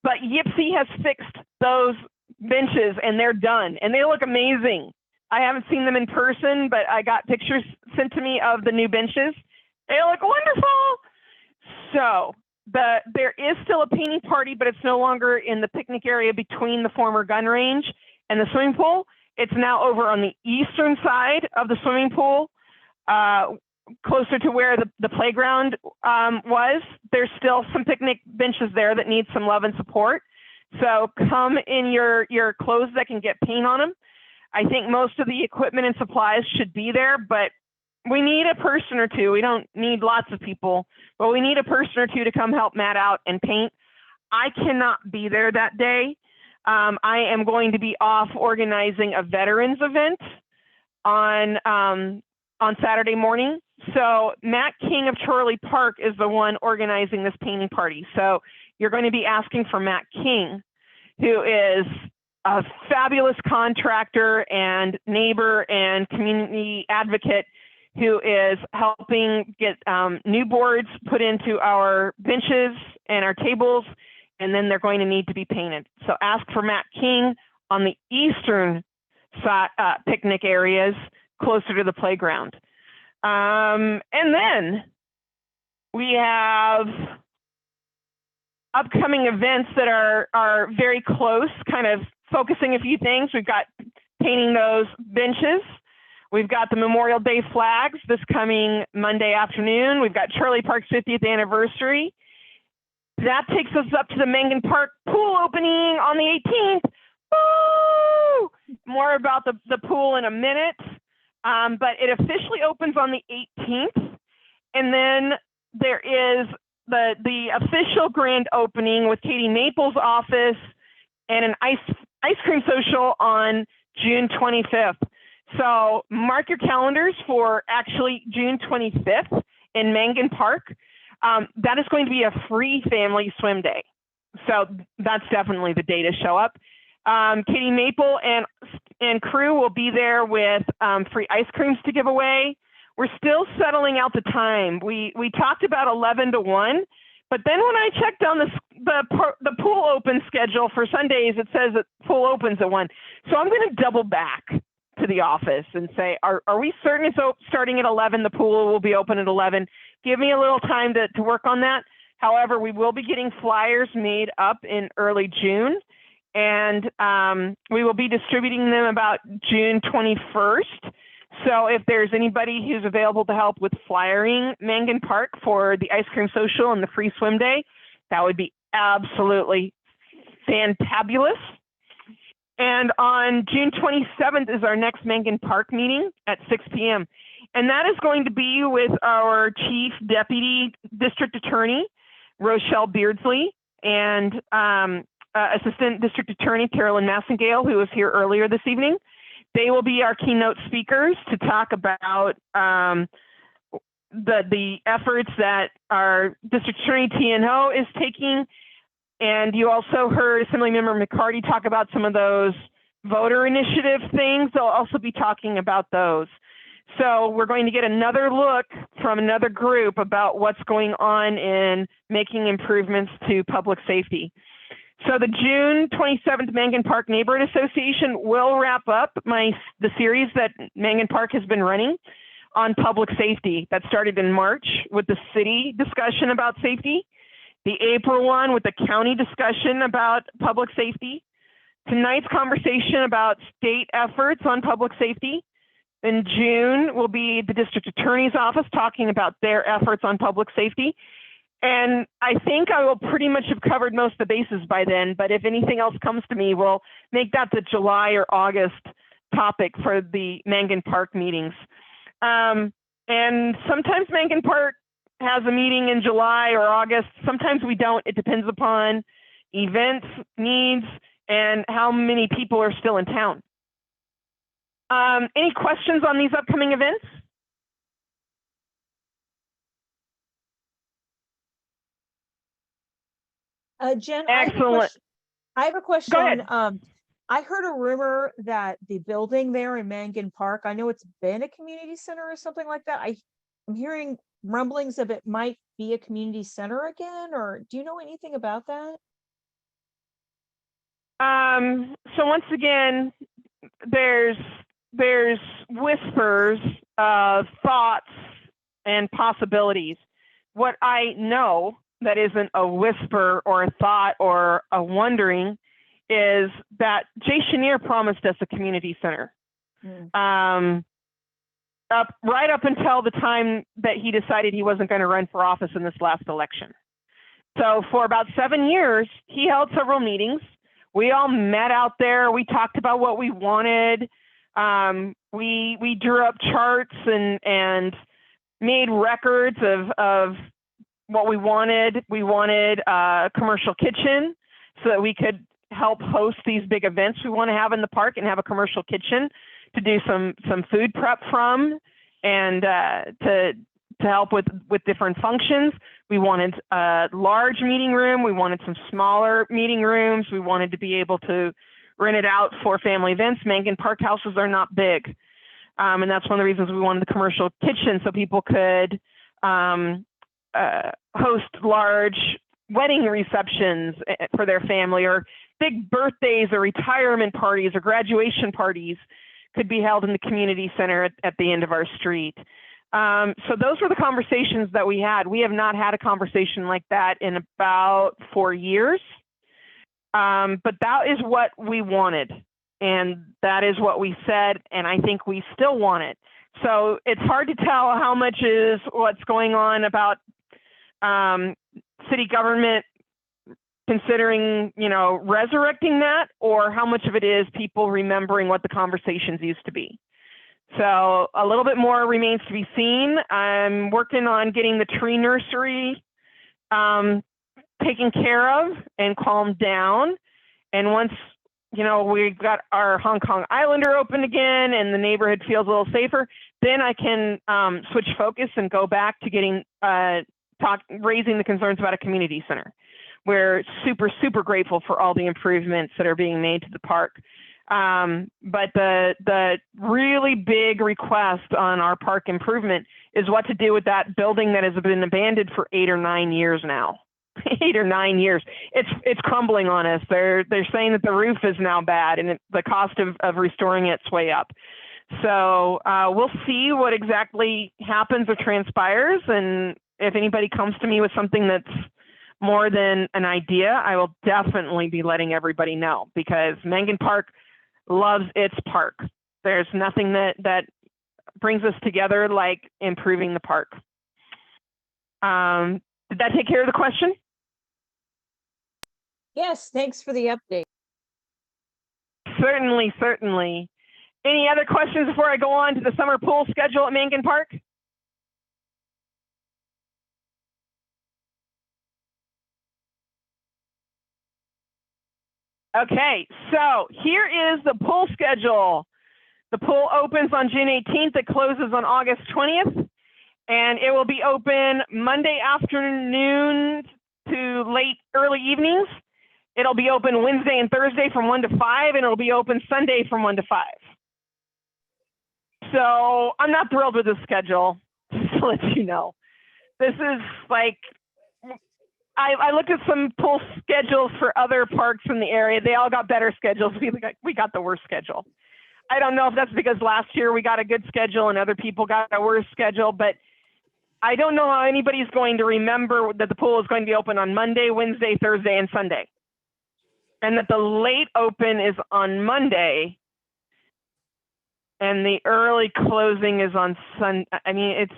but Yipsy has fixed those benches and they're done and they look amazing. I haven't seen them in person, but I got pictures sent to me of the new benches. They look wonderful. So there is still a painting party, but it's no longer in the picnic area between the former gun range and the swimming pool. It's now over on the eastern side of the swimming pool, closer to where the playground was. There's still some picnic benches there that need some love and support. So come in your clothes that can get paint on them. I think most of the equipment and supplies should be there, but we need a person or two. We don't need lots of people, but we need a person or two to come help Matt out and paint. I cannot be there that day. I am going to be off organizing a veterans event on Saturday morning. So Matt King of Chorley Park is the one organizing this painting party. So you're going to be asking for Matt King, who is a fabulous contractor and neighbor and community advocate who is helping get new boards put into our benches and our tables, and then they're going to need to be painted. So ask for Matt King on the eastern side, picnic areas closer to the playground. And then we have upcoming events that are very close, kind of focusing a few things. We've got painting those benches. We've got the Memorial Day flags this coming Monday afternoon. We've got Chorley Park's 50th anniversary. That takes us up to the Mangan Park pool opening on the 18th. Woo! More about the pool in a minute. But it officially opens on the 18th. And then there is the official grand opening with Katie Maple's office and an ice cream social on June 25th. So mark your calendars for actually June 25th in Mangan Park. That is going to be a free family swim day. So that's definitely the day to show up. Katie Maple and crew will be there with free ice creams to give away. We're still settling out the time. We talked about 11 to 1, but then when I checked on the pool open schedule for Sundays, it says that pool opens at 1. So I'm going to double back to the office and say, are we certain it's starting at 11? The pool will be open at 11. Give me a little time to work on that. However, we will be getting flyers made up in early June, and we will be distributing them about June 21st. So if there's anybody who's available to help with flyering Mangan Park for the ice cream social and the free swim day, that would be absolutely fantabulous. And on June 27th is our next Mangan Park meeting at 6 p.m. And that is going to be with our Chief Deputy District Attorney, Rochelle Beardsley, and Assistant District Attorney Carolyn Massingale, who was here earlier this evening. They will be our keynote speakers to talk about the efforts that our District Attorney TNO is taking. And you also heard Assemblymember McCarty talk about some of those voter initiative things. They'll also be talking about those. So we're going to get another look from another group about what's going on in making improvements to public safety. So the June 27th Mangan Park Neighborhood Association will wrap up the series that Mangan Park has been running on public safety. That started in March with the city discussion about safety, the April one with the county discussion about public safety, tonight's conversation about state efforts on public safety. In June will be the district attorney's office talking about their efforts on public safety. And I think I will pretty much have covered most of the bases by then, but if anything else comes to me, we'll make that the July or August topic for the Mangan Park meetings. And sometimes Mangan Park has a meeting in July or August. Sometimes we don't. It depends upon events, needs, and how many people are still in town. Any questions on these upcoming events? Jen, excellent. I have a question. Go ahead. I heard a rumor that the building there in Mangan Park, I know it's been a community center or something like that. I'm hearing rumblings of it might be a community center again, or do you know anything about that? So once again, there's whispers of thoughts and possibilities. What I know that isn't a whisper or a thought or a wondering is that Jay Chenier promised us a community center. Right up until the time that he decided he wasn't going to run for office in this last election. So for about 7 years, he held several meetings. We all met out there. We talked about what we wanted. We drew up charts and made records of what we wanted. We wanted a commercial kitchen so that we could help host these big events we want to have in the park and have a commercial kitchen to do some food prep from and to help with different functions. We wanted a large meeting room. We wanted some smaller meeting rooms. We wanted to be able to rent it out for family events. Mangan Park houses are not big. And that's one of the reasons we wanted the commercial kitchen, so people could host large wedding receptions for their family, or big birthdays or retirement parties or graduation parties could be held in the community center at the end of our street. So those were the conversations that we had. We have not had a conversation like that in about 4 years. But that is what we wanted. And that is what we said. And I think we still want it. So it's hard to tell how much is what's going on about city government considering, resurrecting that, or how much of it is people remembering what the conversations used to be. So a little bit more remains to be seen. I'm working on getting the tree nursery taken care of and calmed down. And once, we've got our Hong Kong Islander open again and the neighborhood feels a little safer, then I can switch focus and go back to getting raising the concerns about a community center. We're super, super grateful for all the improvements that are being made to the park. But the really big request on our park improvement is what to do with that building that has been abandoned for 8 or 9 years now. 8 or 9 years. It's crumbling on us. They're saying that the roof is now bad and the cost of restoring it's way up. So we'll see what exactly happens or transpires. And if anybody comes to me with something that's more than an idea, I will definitely be letting everybody know, because Mangan Park loves its park. There's nothing that brings us together like improving the park. Did that take care of the question? Yes, thanks for the update. Certainly, certainly. Any other questions before I go on to the summer pool schedule at Mangan Park? Okay, so here is the pool schedule. The pool opens on June 18th. It closes on August 20th. And it will be open Monday afternoon to early evenings. It'll be open Wednesday and Thursday from 1 to 5, and it'll be open Sunday from 1 to 5. So I'm not thrilled with the schedule, just to let you know. This is like, I looked at some pool schedules for other parks in the area. They all got better schedules. We got the worst schedule. I don't know if that's because last year we got a good schedule and other people got a worse schedule, but I don't know how anybody's going to remember that the pool is going to be open on Monday, Wednesday, Thursday, and Sunday. And that the late open is on Monday and the early closing is on Sunday. I mean,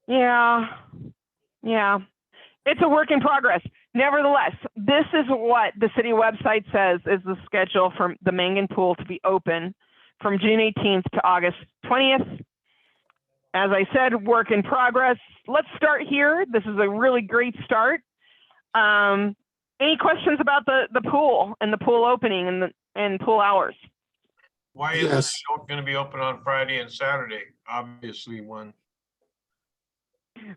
yeah. It's a work in progress. Nevertheless, this is what the city website says is the schedule for the Mangan pool to be open from June 18th to August 20th. As I said, work in progress. Let's start here. This is a really great start. Any questions about the pool and the pool opening and pool hours? Why isn't it going to be open on Friday and Saturday? Obviously one.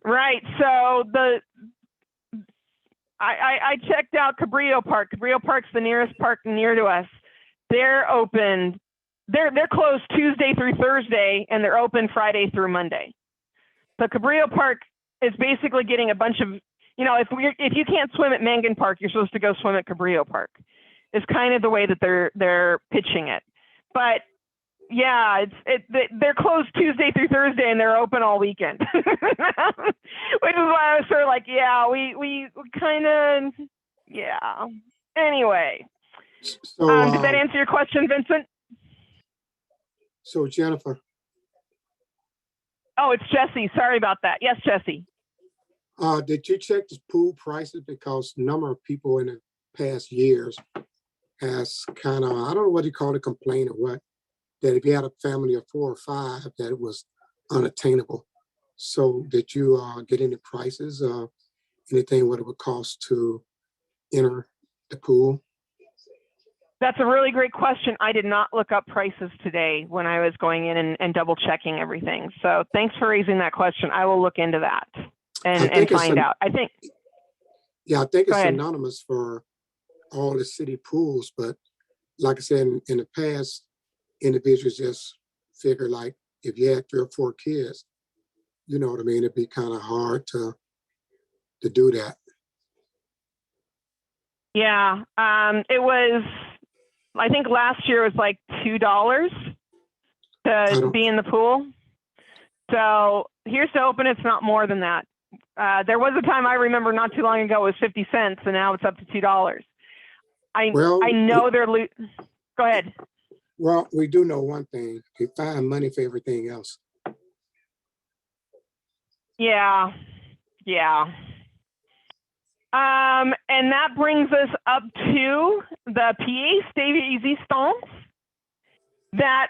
Right, so I checked out Cabrillo Park. Cabrillo Park's the nearest park near to us. They're open. They're closed Tuesday through Thursday, and they're open Friday through Monday. So Cabrillo Park is basically getting a bunch of, if you can't swim at Mangan Park, you're supposed to go swim at Cabrillo Park. It's kind of the way that they're pitching it. But yeah, they're closed Tuesday through Thursday, and they're open all weekend, which is why I was sort of like, yeah, we kind of, yeah. Anyway, So, did that answer your question, Vincent? So Jennifer. Oh, it's Jesse. Sorry about that. Yes, Jesse. Did you check the pool prices? Because a number of people in the past years has kind of, I don't know what you call it, complaint or what, that if you had a family of 4 or 5, that it was unattainable. So did you get any prices, anything what it would cost to enter the pool? That's a really great question. I did not look up prices today when I was going in and double checking everything. So thanks for raising that question. I will look into that and find out. I think it's synonymous for all the city pools, but like I said, in the past, individuals just figure like if you had 3 or 4 kids, you know what I mean, it'd be kind of hard to do that. Yeah, it was, I think last year was like $2 to be in the pool. So here's to hoping it's not more than that. There was a time I remember not too long ago it was 50 cents, and now it's up to $2. I know they're go ahead. Well, we do know one thing: they find money for everything else. Yeah. And that brings us up to the pièce de résistance, that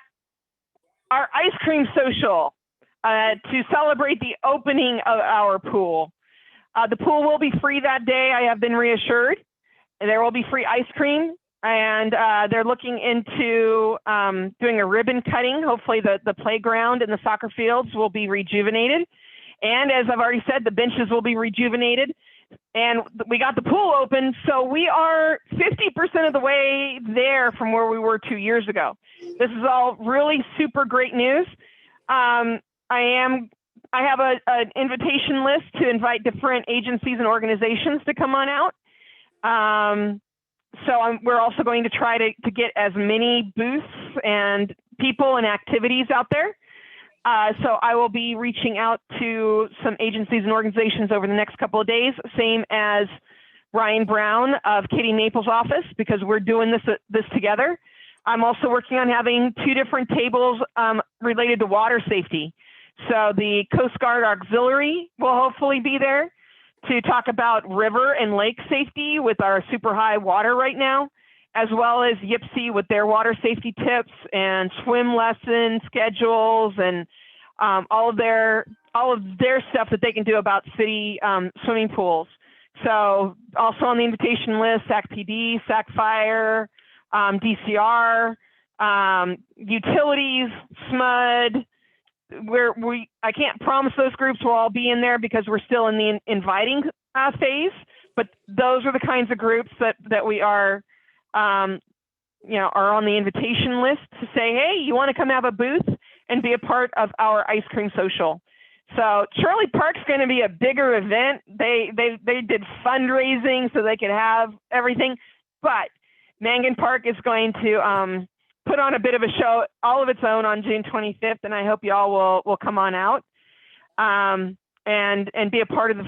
our ice cream social to celebrate the opening of our pool. The pool will be free that day. I have been reassured. There will be free ice cream, and they're looking into doing a ribbon cutting. Hopefully the playground and the soccer fields will be rejuvenated. And as I've already said, the benches will be rejuvenated. And we got the pool open, so we are 50% of the way there from where we were 2 years ago. This is all really super great news. I have an invitation list to invite different agencies and organizations to come on out. We're also going to try to get as many booths and people and activities out there. So I will be reaching out to some agencies and organizations over the next couple of days, same as Ryan Brown of Katie Naples' office, because we're doing this together. I'm also working on having 2 different tables related to water safety. So the Coast Guard Auxiliary will hopefully be there to talk about river and lake safety with our super high water right now, as well as YPSI with their water safety tips and swim lesson schedules and all of their stuff that they can do about city swimming pools. So also on the invitation list, SacPD, SacFire, DCR, utilities, SMUD. I can't promise those groups will all be in there because we're still in the inviting phase, but those are the kinds of groups that we are are on the invitation list to say, hey, you want to come have a booth and be a part of our ice cream social. So Chorley Park's going to be a bigger event. They did fundraising so they could have everything, but Mangan Park is going to put on a bit of a show all of its own on June 25th, and I hope you all will come on out and be a part of the